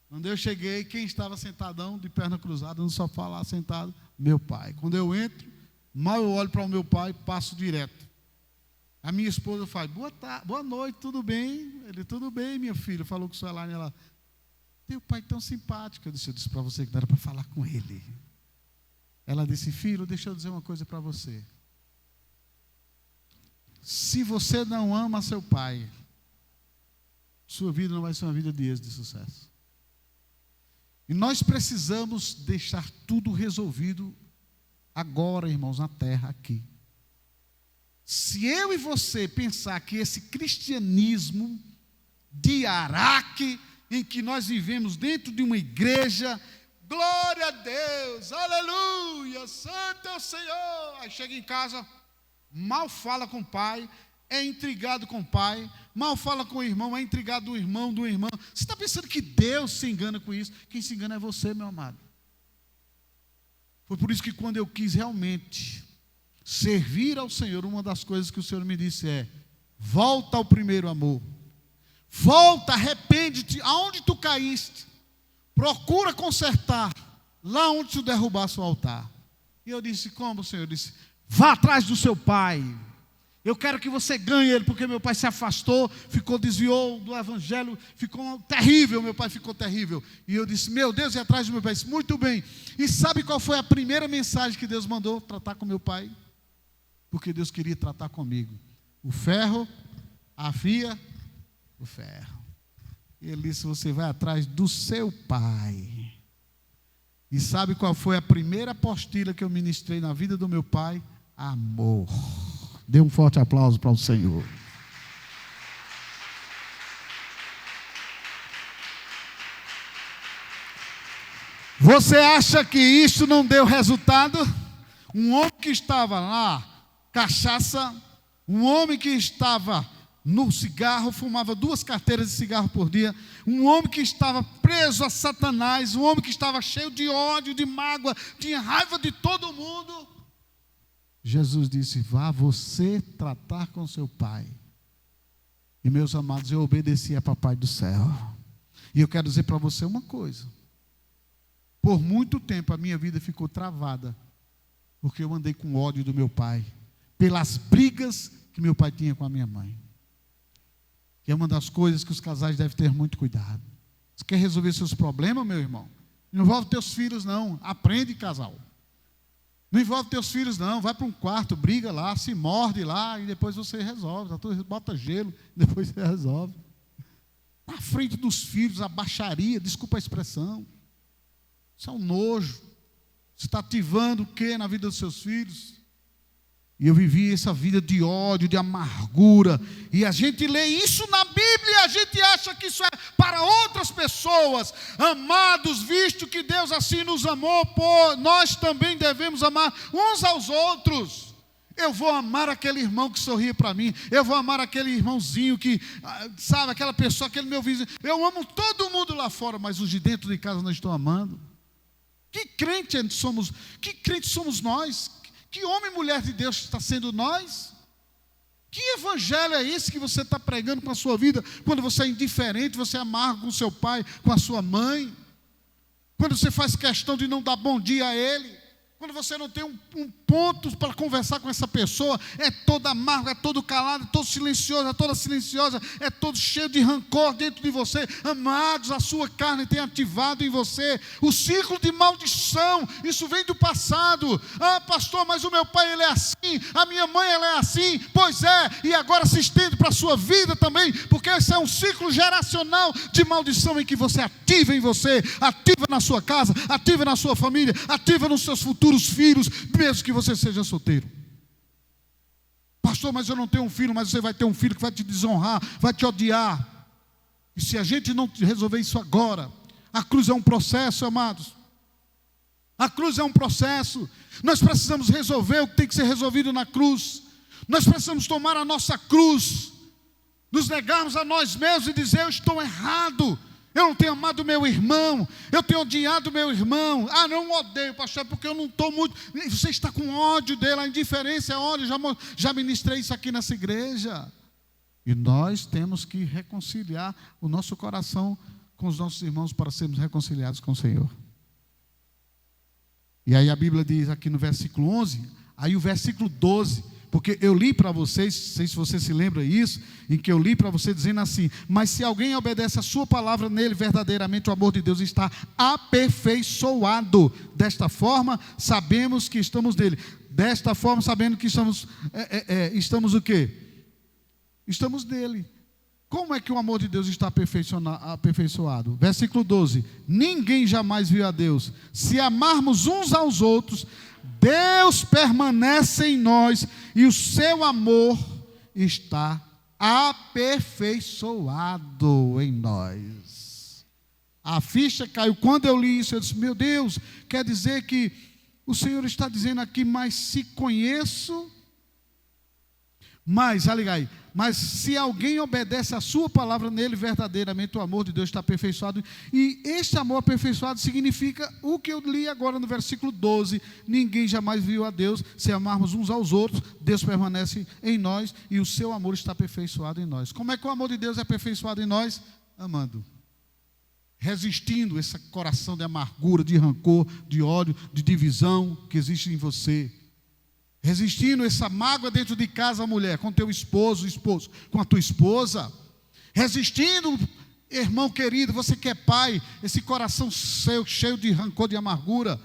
Quando eu cheguei, quem estava sentadão, de perna cruzada, no sofá lá sentado? Meu pai. Quando eu entro, mal eu olho para o meu pai, passo direto. A minha esposa faz, boa noite, tudo bem? Ele, tudo bem, minha filha. Falou com o Suelane, ela, teu pai tão simpático. Eu disse para você que não era para falar com ele. Ela disse, filho, deixa eu dizer uma coisa para você. Se você não ama seu pai, sua vida não vai ser uma vida de êxito, de sucesso. E nós precisamos deixar tudo resolvido agora, irmãos, na terra aqui. Se eu e você pensar que esse cristianismo de Araque, em que nós vivemos dentro de uma igreja, glória a Deus, aleluia, santo é o Senhor, aí chega em casa, mal fala com o pai, é intrigado com o pai, mal fala com o irmão, é intrigado do irmão, Você está pensando que Deus se engana com isso? Quem se engana é você, meu amado. Foi por isso que quando eu quis realmente servir ao Senhor, uma das coisas que o Senhor me disse é: volta ao primeiro amor, volta, arrepende-te, aonde tu caíste, procura consertar, lá onde tu derrubaste o altar. E eu disse, como, Senhor? Eu disse, vá atrás do seu pai. Eu quero que você ganhe ele, porque meu pai se afastou, desviou do evangelho, ficou terrível, meu pai ficou terrível. E eu disse, meu Deus, e atrás do meu pai? Disse, muito bem. E sabe qual foi a primeira mensagem que Deus mandou tratar com meu pai? Porque Deus queria tratar comigo. O ferro afia o ferro. Ele disse, você vai atrás do seu pai. E sabe qual foi a primeira apostila que eu ministrei na vida do meu pai? Amor. Dê um forte aplauso para o Senhor. Você acha que isso não deu resultado? Um homem que estava lá, cachaça, um homem que estava no cigarro, fumava 2 carteiras de cigarro por dia, um homem que estava preso a Satanás, um homem que estava cheio de ódio, de mágoa, tinha raiva de todo mundo. Jesus disse: vá você tratar com seu pai. E meus amados, eu obedeci a papai do céu. E eu quero dizer para você uma coisa: por muito tempo a minha vida ficou travada, porque eu andei com ódio do meu pai, pelas brigas que meu pai tinha com a minha mãe. Que é uma das coisas que os casais devem ter muito cuidado. Você quer resolver seus problemas, meu irmão? Não envolve teus filhos não, aprende, casal. Não envolve teus filhos não, vai para um quarto, briga lá, se morde lá e depois você resolve, bota gelo, depois você resolve. Na frente dos filhos, a baixaria, desculpa a expressão. Isso é um nojo. Você está ativando o que na vida dos seus filhos? E eu vivi essa vida de ódio, de amargura. E a gente lê isso na Bíblia e a gente acha que isso é para outras pessoas. Amados, visto que Deus assim nos amou, nós também devemos amar uns aos outros. Eu vou amar aquele irmão que sorria para mim. Eu vou amar aquele irmãozinho que, sabe, aquela pessoa, aquele meu vizinho. Eu amo todo mundo lá fora, mas os de dentro de casa não estou amando. Que crente somos nós? Que homem e mulher de Deus está sendo nós? Que evangelho é esse que você está pregando com a sua vida, quando você é indiferente, você é amargo com seu pai, com a sua mãe, quando você faz questão de não dar bom dia a ele, quando você não tem um ponto para conversar com essa pessoa, é todo amargo, é todo calado, é todo silencioso, é toda silenciosa, é todo cheio de rancor dentro de você. Amados, a sua carne tem ativado em você o ciclo de maldição. Isso vem do passado. Ah, pastor, mas o meu pai ele é assim, a minha mãe ela é assim. Pois é, e agora se estende para a sua vida também, porque esse é um ciclo geracional de maldição em que você ativa em você, ativa na sua casa, ativa na sua família, ativa nos seus futuros filhos, mesmo que você seja solteiro. Pastor, mas eu não tenho um filho. Mas você vai ter um filho que vai te desonrar, vai te odiar. E se a gente não resolver isso agora, a cruz é um processo, amados. A cruz é um processo. Nós precisamos resolver o que tem que ser resolvido na cruz. Nós precisamos tomar a nossa cruz, nos negarmos a nós mesmos e dizer: eu estou errado, eu não tenho amado meu irmão, eu tenho odiado meu irmão. Ah, não odeio, pastor, porque eu não estou muito. Você está com ódio dele, a indiferença é ódio. Já ministrei isso aqui nessa igreja. E nós temos que reconciliar o nosso coração com os nossos irmãos para sermos reconciliados com o Senhor. E aí a Bíblia diz aqui no versículo 11, aí o versículo 12. Porque eu li para vocês, não sei se você se lembra isso, em que eu li para você dizendo assim: mas se alguém obedece a sua palavra, nele verdadeiramente o amor de Deus está aperfeiçoado. Desta forma, sabemos que estamos nele. Desta forma, sabendo que estamos o quê? Estamos nele. Como é que o amor de Deus está aperfeiçoado? Versículo 12: ninguém jamais viu a Deus. Se amarmos uns aos outros, Deus permanece em nós e o seu amor está aperfeiçoado em nós. A ficha caiu. Quando eu li isso, eu disse: meu Deus, quer dizer que o Senhor está dizendo aqui: mas se conheço, mas se alguém obedece a sua palavra, nele verdadeiramente o amor de Deus está aperfeiçoado. E este amor aperfeiçoado significa o que eu li agora no versículo 12: ninguém jamais viu a Deus. Se amarmos uns aos outros, Deus permanece em nós e o seu amor está aperfeiçoado em nós. Como é que o amor de Deus é aperfeiçoado em nós? Amando, resistindo esse coração de amargura, de rancor, de ódio, de divisão que existe em você. Resistindo essa mágoa dentro de casa, mulher, com teu esposo, com a tua esposa. Resistindo, irmão querido, você que é pai, esse coração cheio de rancor, de amargura.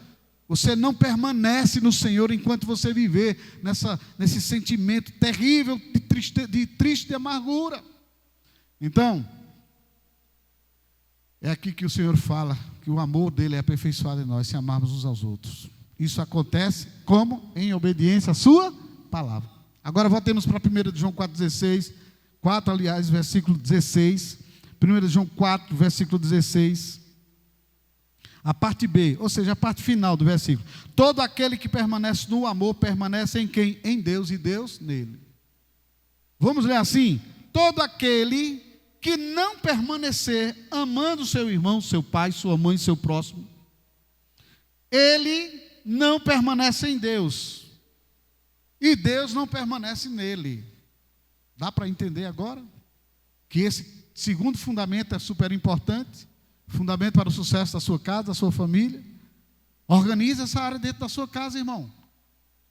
Você não permanece no Senhor enquanto você viver nesse sentimento terrível de triste amargura. Então, é aqui que o Senhor fala que que o amor dele é aperfeiçoado em nós, se amarmos uns aos outros. Isso acontece como? Em obediência à sua palavra. Agora voltemos para 1 João 4,16. 4, aliás, versículo 16. 1 João 4, versículo 16. A parte B, ou seja, a parte final do versículo. Todo aquele que permanece no amor, permanece em quem? Em Deus, e Deus nele. Vamos ler assim? Todo aquele que não permanecer amando seu irmão, seu pai, sua mãe, seu próximo, ele não permanece em Deus, e Deus não permanece nele. Dá para entender agora? Que esse segundo fundamento é super importante, fundamento para o sucesso da sua casa, da sua família. Organize essa área dentro da sua casa, irmão.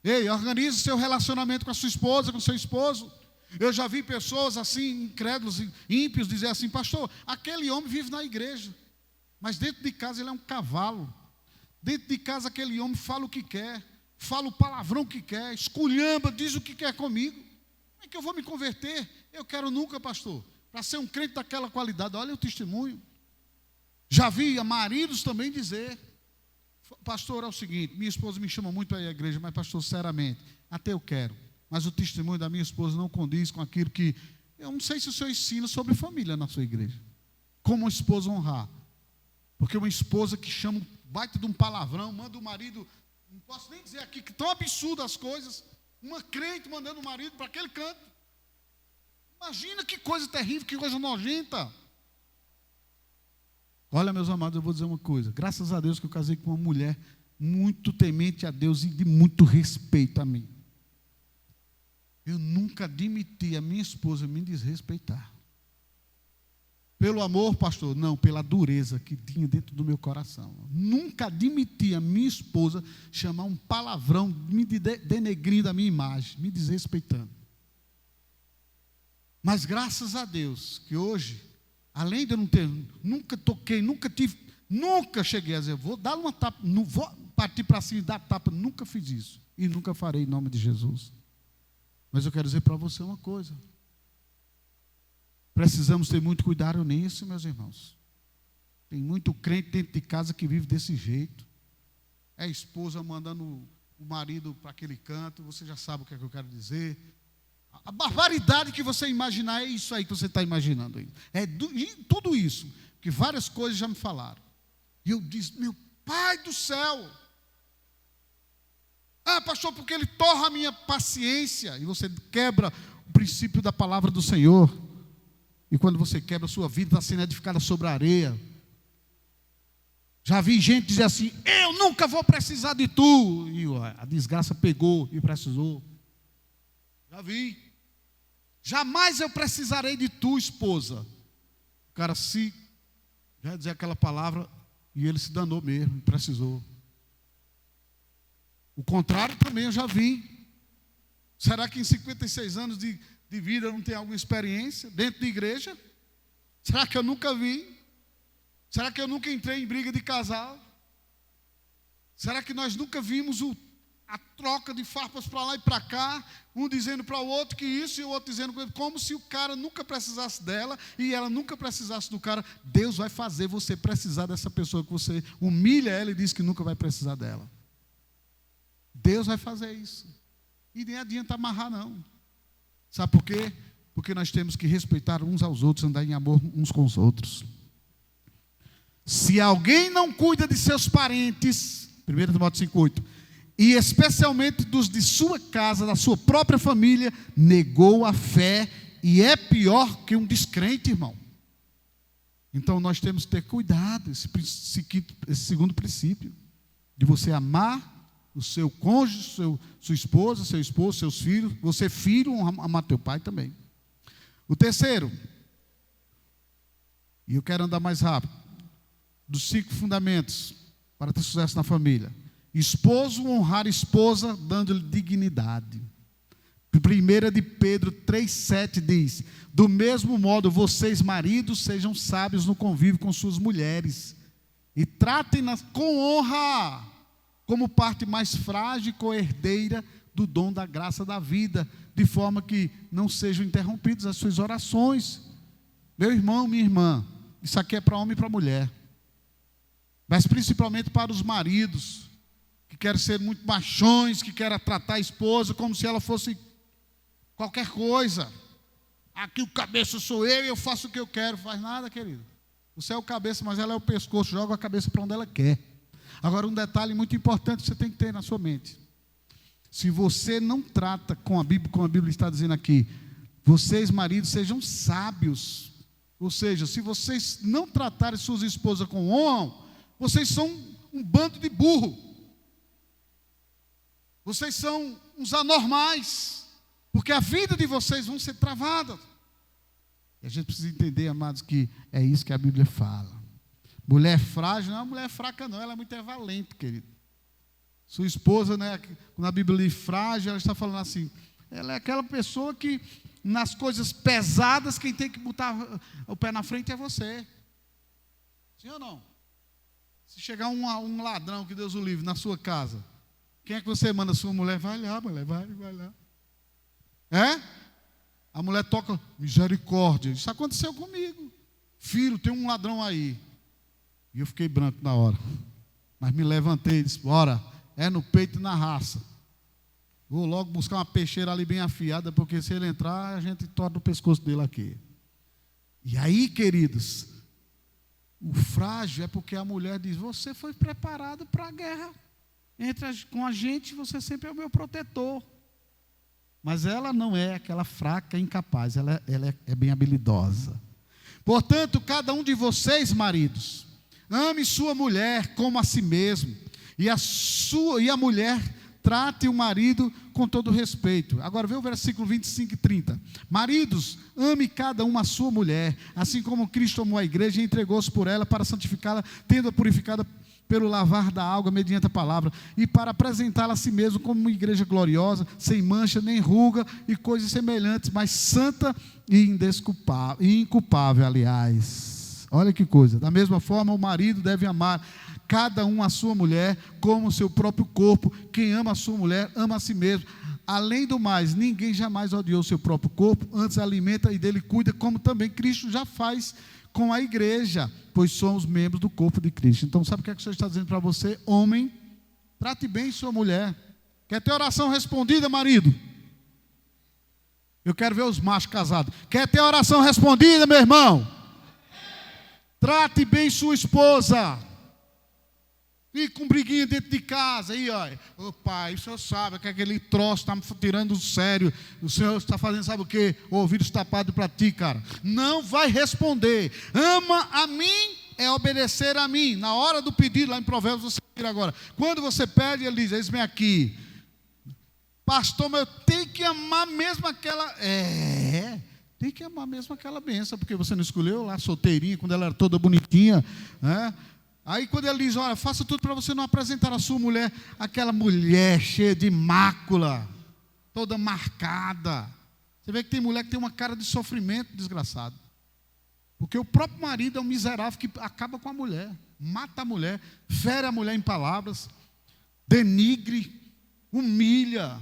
Ei, organize o seu relacionamento com a sua esposa, com o seu esposo. Eu já vi pessoas assim, incrédulos, ímpios, dizer assim: pastor, aquele homem vive na igreja, mas dentro de casa ele é um cavalo. Dentro de casa aquele homem fala o que quer, fala o palavrão que quer, esculhamba, diz o que quer comigo. Como é que eu vou me converter? Eu quero nunca, pastor, para ser um crente daquela qualidade. Olha o testemunho. Já vi maridos também dizer: pastor, é o seguinte, minha esposa me chama muito para ir à igreja, mas pastor, sinceramente, até eu quero, mas o testemunho da minha esposa não condiz com aquilo que... Eu não sei se o senhor ensina sobre família na sua igreja. Como uma esposa honrar. Porque uma esposa que chama um baita de um palavrão, manda o marido... Não posso nem dizer aqui que tão absurdo as coisas. Uma crente mandando o marido para aquele canto. Imagina que coisa terrível, que coisa nojenta. Olha, meus amados, eu vou dizer uma coisa. Graças a Deus que eu casei com uma mulher muito temente a Deus e de muito respeito a mim. Eu nunca admiti a minha esposa me desrespeitar. Pelo amor, pastor? Não, pela dureza que tinha dentro do meu coração. Nunca admiti a minha esposa chamar um palavrão, me denegrindo a minha imagem, me desrespeitando. Mas graças a Deus que hoje, além de eu não ter, nunca toquei, nunca cheguei a dizer, vou dar uma tapa, não vou partir para cima e dar tapa, nunca fiz isso. E nunca farei em nome de Jesus. Mas eu quero dizer para você uma coisa. Precisamos ter muito cuidado nisso, meus irmãos. Tem muito crente dentro de casa que vive desse jeito. É a esposa mandando o marido para aquele canto, você já sabe o que é que eu quero dizer. A barbaridade que você imaginar é isso aí que você está imaginando aí. Tudo isso, que várias coisas já me falaram. E eu disse, meu Pai do céu. Ah, pastor, porque ele torra a minha paciência. E você quebra o princípio da palavra do Senhor. E quando você quebra, a sua vida está sendo edificada sobre a areia. Já vi gente dizer assim, eu nunca vou precisar de tu. E a desgraça pegou e precisou. Já vi. Jamais eu precisarei de tu, esposa. O cara se já dizer aquela palavra e ele se danou mesmo, precisou. O contrário também eu já vi. Será que em 56 anos de vida eu não tenho alguma experiência dentro de igreja? Será que eu nunca vi? Será que eu nunca entrei em briga de casal? Será que nós nunca vimos a troca de farpas para lá e para cá, um dizendo para o outro que isso e o outro dizendo como se o cara nunca precisasse dela e ela nunca precisasse do cara? Deus vai fazer você precisar dessa pessoa que você humilha ela e diz que nunca vai precisar dela. Deus vai fazer isso. E nem adianta amarrar, não. Sabe por quê? Porque nós temos que respeitar uns aos outros, andar em amor uns com os outros. Se alguém não cuida de seus parentes, 1 Timóteo 5,8, e especialmente dos de sua casa, da sua própria família, negou a fé e é pior que um descrente, irmão. Então nós temos que ter cuidado, esse segundo princípio, de você amar o seu cônjuge, sua esposa, seu esposo, seus filhos, você filho, amar teu pai também. O terceiro, e eu quero andar mais rápido, dos 5 fundamentos para ter sucesso na família. Esposo honrar esposa, dando-lhe dignidade. 1 de Pedro 3,7 diz, do mesmo modo, vocês maridos sejam sábios no convívio com suas mulheres, e tratem-nas com honra, como parte mais frágil e coerdeira do dom da graça da vida, de forma que não sejam interrompidas as suas orações. Meu irmão, minha irmã, isso aqui é para homem e para mulher. mas principalmente para os maridos, que querem ser muito machões, que querem tratar a esposa como se ela fosse qualquer coisa. Aqui o cabeça sou eu e eu faço o que eu quero. Faz nada, querido. Você é o cabeça, mas ela é o pescoço. Joga a cabeça para onde ela quer. Agora, um detalhe muito importante que você tem que ter na sua mente. Se você não trata com a Bíblia, como a Bíblia está dizendo aqui, vocês, maridos, sejam sábios. Ou seja, se vocês não tratarem suas esposas com honra, vocês são um bando de burro. Vocês são uns anormais. Porque a vida de vocês vão ser travada. E a gente precisa entender, amados, que é isso que a Bíblia fala. Mulher frágil não é uma mulher fraca, não. Ela é muito valente, querido. Sua esposa, né, quando a Bíblia diz frágil, ela está falando assim. Ela é aquela pessoa que, nas coisas pesadas, quem tem que botar o pé na frente é você. Sim ou não? Se chegar um ladrão, que Deus o livre, na sua casa, quem é que você manda? Sua mulher? Vai lá, mulher, vai lá. É? A mulher toca, misericórdia. Isso aconteceu comigo. Filho, tem um ladrão aí. E eu fiquei branco na hora. Mas me levantei e disse, bora, é no peito e na raça. Vou logo buscar uma peixeira ali bem afiada, porque se ele entrar, a gente torna o pescoço dele aqui. E aí, queridos, o frágil é porque a mulher diz, você foi preparado para a guerra. Com a gente, você sempre é o meu protetor. Mas ela não é aquela fraca, incapaz, ela é bem habilidosa. Portanto, cada um de vocês, maridos, ame sua mulher como a si mesmo, e a mulher trate o marido com todo respeito. Agora vê o versículo 25 e 30. Maridos, ame cada um a sua mulher, assim como Cristo amou a igreja e entregou-se por ela para santificá-la, tendo-a purificada pelo lavar da água mediante a palavra, e para apresentá-la a si mesmo como uma igreja gloriosa, sem mancha, nem ruga e coisas semelhantes, mas santa e inculpável, aliás. Olha que coisa. Da mesma forma, o marido deve amar cada um a sua mulher como o seu próprio corpo. Quem ama a sua mulher, ama a si mesmo. Além do mais, ninguém jamais odiou o seu próprio corpo, antes alimenta e dele cuida, como também Cristo já faz com a igreja, pois somos membros do corpo de Cristo. Então, sabe o que é que o Senhor está dizendo para você? Homem, trate bem sua mulher. Quer ter oração respondida, marido? Eu quero ver os machos casados. Quer ter oração respondida, meu irmão? Trate bem sua esposa. Fique com briguinha dentro de casa. Aí, ó. Ô pai, o senhor sabe que aquele troço está me tirando do sério. O senhor está fazendo sabe o quê? Ouvidos tapados para ti, cara. Não vai responder. Ama a mim é obedecer a mim. Na hora do pedido, lá em Provérbios, você tira agora. Quando você pede, ele diz, eis-me aqui. Pastor, mas eu tenho que amar mesmo aquela... Tem que amar mesmo aquela benção, porque você não escolheu lá solteirinha, quando ela era toda bonitinha, né? Aí quando ele diz, olha, faça tudo para você não apresentar a sua mulher, aquela mulher cheia de mácula, toda marcada. Você vê que tem mulher que tem uma cara de sofrimento, desgraçado. Porque o próprio marido é um miserável que acaba com a mulher, mata a mulher, fere a mulher em palavras, denigre, humilha.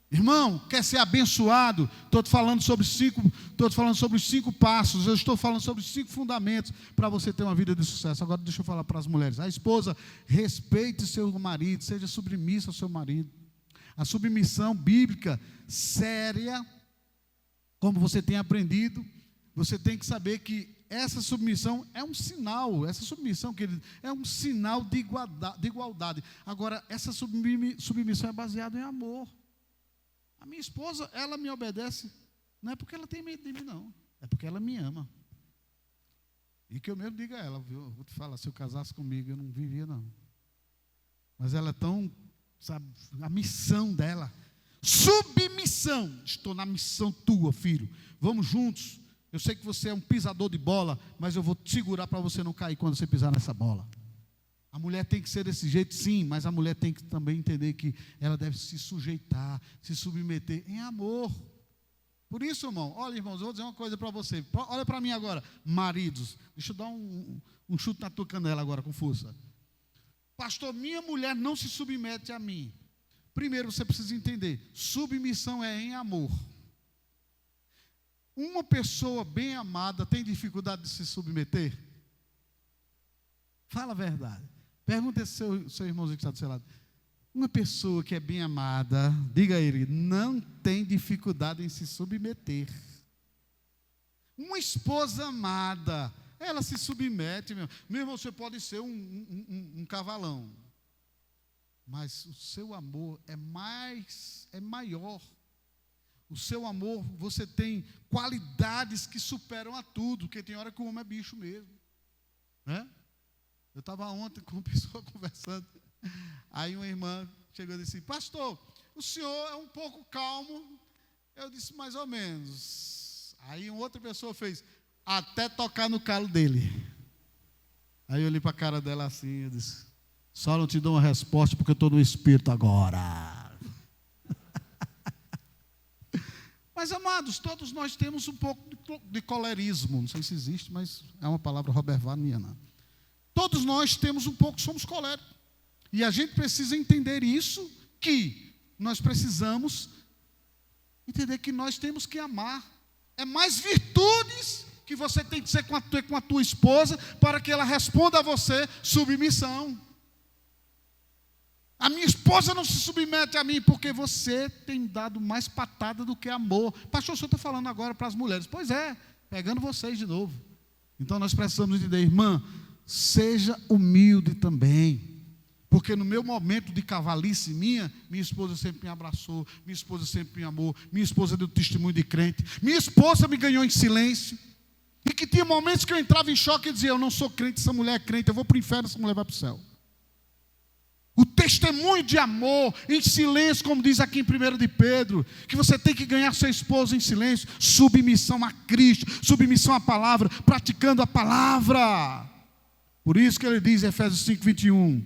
Irmão, quer ser abençoado? Estou falando sobre os 5 passos. Eu estou falando sobre os 5 fundamentos para você ter uma vida de sucesso. Agora deixa eu falar para as mulheres. A esposa, respeite seu marido, seja submissa ao seu marido. A submissão bíblica séria, como você tem aprendido, você tem que saber que essa submissão é um sinal. Essa submissão, querido, é um sinal de igualdade. Agora, essa submissão é baseada em amor. A minha esposa, ela me obedece, não é porque ela tem medo de mim, não. É porque ela me ama. E que eu mesmo diga a ela, viu? Vou te falar, se eu casasse comigo, eu não vivia, não. Mas ela é tão, sabe, a missão dela. Submissão. Estou na missão tua, filho. Vamos juntos. Eu sei que você é um pisador de bola, mas eu vou te segurar para você não cair quando você pisar nessa bola. A mulher tem que ser desse jeito, sim, mas a mulher tem que também entender que ela deve se sujeitar, se submeter em amor. Por isso, irmão, olha, irmãos, eu vou dizer uma coisa para você. Olha para mim agora, maridos. Deixa eu dar um chute na tua canela agora, com força. Pastor, minha mulher não se submete a mim. Primeiro, você precisa entender, submissão é em amor. Uma pessoa bem amada tem dificuldade de se submeter? Fala a verdade. Pergunta esse seu irmãozinho que está do seu lado. Uma pessoa que é bem amada, diga a ele, não tem dificuldade em se submeter. Uma esposa amada, ela se submete, meu irmão, você pode ser um cavalão, mas o seu amor é maior. O seu amor, você tem qualidades que superam a tudo, porque tem hora que o homem é bicho mesmo, né? Eu estava ontem com uma pessoa conversando, aí uma irmã chegou e disse, pastor, o senhor é um pouco calmo. Eu disse, mais ou menos. Aí uma outra pessoa fez, até tocar no calo dele. Aí eu olhei para a cara dela assim, eu disse, só não te dou uma resposta porque eu estou no espírito agora. Mas, amados, todos nós temos um pouco de colerismo. Não sei se existe, mas é uma palavra robervaniana. Todos nós temos um pouco, somos coléricos. E a gente precisa entender isso, que nós precisamos entender que nós temos que amar. É mais virtudes que você tem que ser com a tua esposa, para que ela responda a você submissão. A minha esposa não se submete a mim, porque você tem dado mais patada do que amor. Pastor, o senhor está falando agora para as mulheres. Pois é, pegando vocês de novo. Então nós precisamos entender, irmã, seja humilde também. Porque no meu momento de cavalice minha esposa sempre me abraçou, minha esposa sempre me amou, minha esposa deu testemunho de crente, minha esposa me ganhou em silêncio. E que tinha momentos que eu entrava em choque e dizia, eu não sou crente, essa mulher é crente, eu vou para o inferno, essa mulher vai para o céu. O testemunho de amor, em silêncio, como diz aqui em 1 de Pedro, que você tem que ganhar seu esposo em silêncio, submissão a Cristo, submissão à palavra, praticando a palavra. Por isso que ele diz em Efésios 5, 21,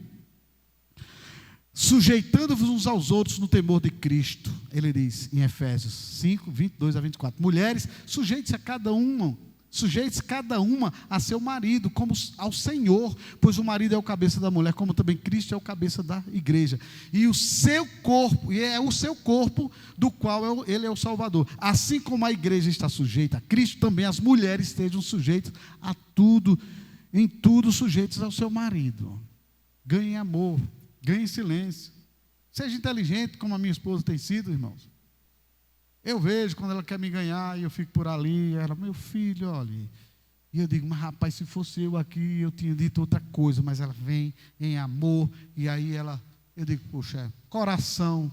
sujeitando-vos uns aos outros no temor de Cristo. Ele diz em Efésios 5, 22 a 24, mulheres, sujeite-se cada uma a seu marido, como ao Senhor, pois o marido é o cabeça da mulher, como também Cristo é o cabeça da igreja, e o seu corpo, do qual ele é o Salvador. Assim como a igreja está sujeita a Cristo, também as mulheres estejam sujeitas a tudo, em tudo sujeitos ao seu marido. Ganhe amor, ganhe silêncio, seja inteligente, como a minha esposa tem sido, irmãos. Eu vejo quando ela quer me ganhar e eu fico por ali, ela, meu filho, olha. E eu digo, mas rapaz, se fosse eu aqui, eu tinha dito outra coisa, mas ela vem em amor, e aí eu digo, poxa, coração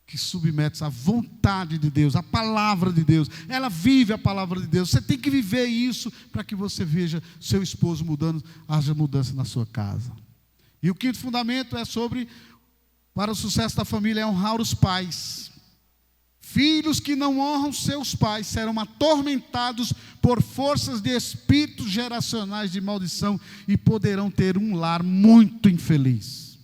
que submete à vontade de Deus, à palavra de Deus, ela vive a palavra de Deus, você tem que viver isso para que você veja seu esposo mudando, haja mudança na sua casa. E o quinto fundamento é sobre, para o sucesso da família, é honrar os pais. Filhos que não honram seus pais serão atormentados por forças de espíritos geracionais de maldição e poderão ter um lar muito infeliz.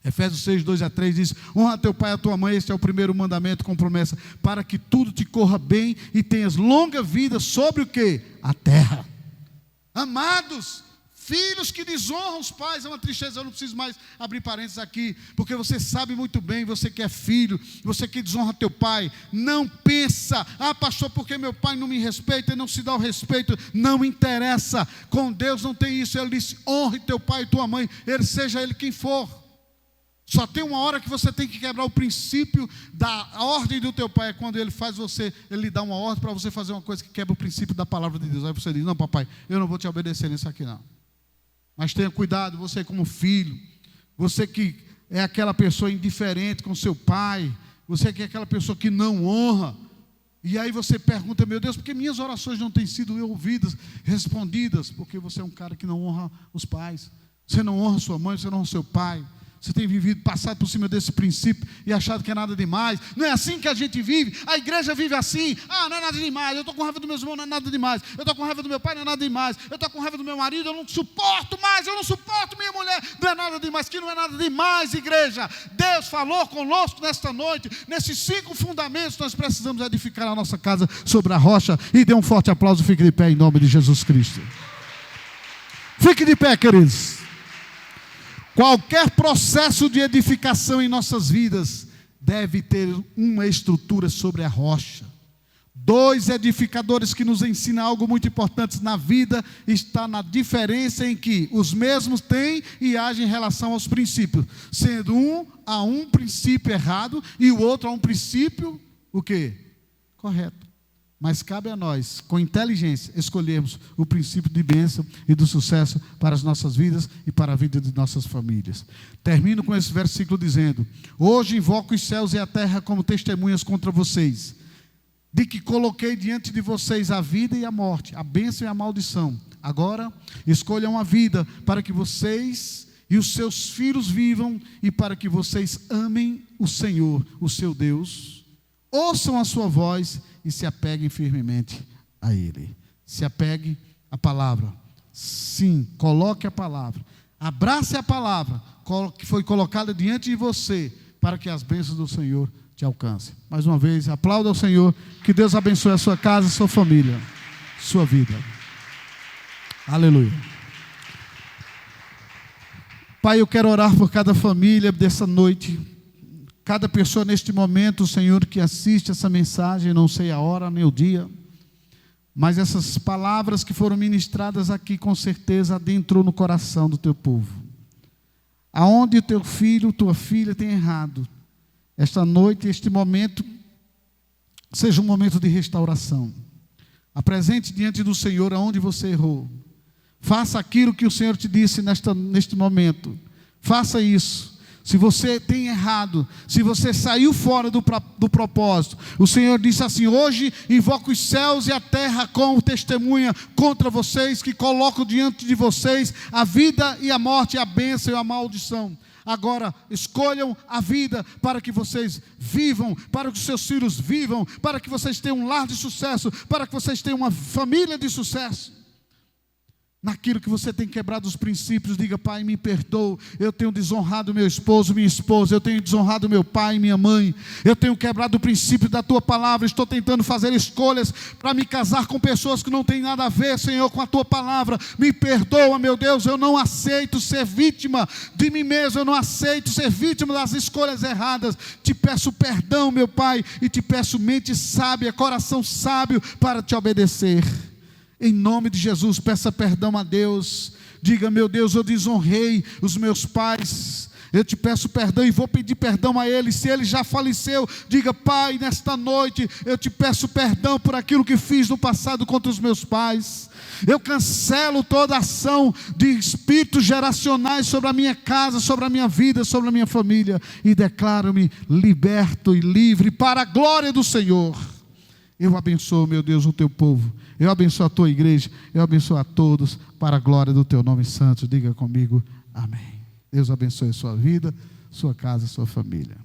Efésios 6, 2 a 3 diz, honra teu pai e a tua mãe, este é o primeiro mandamento com promessa, para que tudo te corra bem e tenhas longa vida sobre o quê? A terra. Amados, filhos que desonram os pais, é uma tristeza, eu não preciso mais abrir parênteses aqui, porque você sabe muito bem, você que é filho, você que desonra teu pai, não pensa, pastor, porque meu pai não me respeita e não se dá o respeito, não interessa, com Deus não tem isso, ele disse, honre teu pai e tua mãe, seja ele quem for, só tem uma hora que você tem que quebrar o princípio da ordem do teu pai, é quando ele lhe dá uma ordem para você fazer uma coisa que quebra o princípio da palavra de Deus, aí você diz, não papai, eu não vou te obedecer nisso aqui não. Mas tenha cuidado, você como filho, você que é aquela pessoa indiferente com seu pai, você que é aquela pessoa que não honra, e aí você pergunta, meu Deus, por que minhas orações não têm sido ouvidas, respondidas? Porque você é um cara que não honra os pais, você não honra sua mãe, você não honra seu pai. Você tem vivido, passado por cima desse princípio e achado que é nada demais. Não é assim que a gente vive. A igreja vive assim. Não é nada demais. Eu estou com raiva dos meus irmãos, não é nada demais. Eu estou com raiva do meu pai, não é nada demais. Eu estou com raiva do meu marido, eu não suporto mais. Eu não suporto minha mulher, não é nada demais. Que não é nada demais, igreja. Deus falou conosco nesta noite. Nesses 5 fundamentos nós precisamos edificar a nossa casa sobre a rocha. E dê um forte aplauso, fique de pé em nome de Jesus Cristo. Fique de pé, queridos. Qualquer processo de edificação em nossas vidas deve ter uma estrutura sobre a rocha. Dois edificadores que nos ensinam algo muito importante na vida, está na diferença em que os mesmos têm e agem em relação aos princípios, sendo um a um princípio errado e o outro a um princípio, o quê? Correto. Mas cabe a nós, com inteligência, escolhermos o princípio de bênção e do sucesso para as nossas vidas e para a vida de nossas famílias. Termino com esse versículo dizendo: hoje invoco os céus e a terra como testemunhas contra vocês, de que coloquei diante de vocês a vida e a morte, a bênção e a maldição. Agora, escolham a vida para que vocês e os seus filhos vivam e para que vocês amem o Senhor, o seu Deus. Ouçam a sua voz e se apeguem firmemente a Ele. Se apegue à palavra. Sim, coloque a palavra. Abrace a palavra que foi colocada diante de você para que as bênçãos do Senhor te alcance. Mais uma vez, aplauda ao Senhor. Que Deus abençoe a sua casa, a sua família, sua vida. Aleluia. Pai, eu quero orar por cada família dessa noite. Cada pessoa neste momento, Senhor, que assiste essa mensagem, não sei a hora nem o dia, mas essas palavras que foram ministradas aqui, com certeza adentrou no coração do teu povo. Aonde o teu filho, tua filha tem errado, esta noite, este momento, seja um momento de restauração. Apresente diante do Senhor aonde você errou. Faça aquilo que o Senhor te disse neste momento. Faça isso. Se você tem errado, se você saiu fora do propósito, o Senhor disse assim: hoje invoco os céus e a terra como testemunha contra vocês, que coloco diante de vocês a vida e a morte, a bênção e a maldição. Agora escolham a vida para que vocês vivam, para que os seus filhos vivam, para que vocês tenham um lar de sucesso, para que vocês tenham uma família de sucesso. Naquilo que você tem quebrado os princípios, diga: Pai, me perdoa, eu tenho desonrado meu esposo, minha esposa, eu tenho desonrado meu pai, minha mãe, eu tenho quebrado o princípio da tua palavra, estou tentando fazer escolhas para me casar com pessoas que não têm nada a ver, Senhor, com a tua palavra. Me perdoa, meu Deus, eu não aceito ser vítima de mim mesmo, eu não aceito ser vítima das escolhas erradas. Te peço perdão, meu Pai, e te peço mente sábia, coração sábio para te obedecer. Em nome de Jesus, peça perdão a Deus. Diga: meu Deus, eu desonrei os meus pais, eu te peço perdão e vou pedir perdão a eles. Se ele já faleceu, diga: Pai, nesta noite eu te peço perdão por aquilo que fiz no passado contra os meus pais. Eu cancelo toda ação de espíritos geracionais sobre a minha casa, sobre a minha vida, sobre a minha família, e declaro-me liberto e livre para a glória do Senhor. Eu abençoo, meu Deus, o teu povo. Eu abençoo a tua igreja. Eu abençoo a todos para a glória do teu nome santo. Diga comigo: amém. Deus abençoe a sua vida, sua casa, sua família.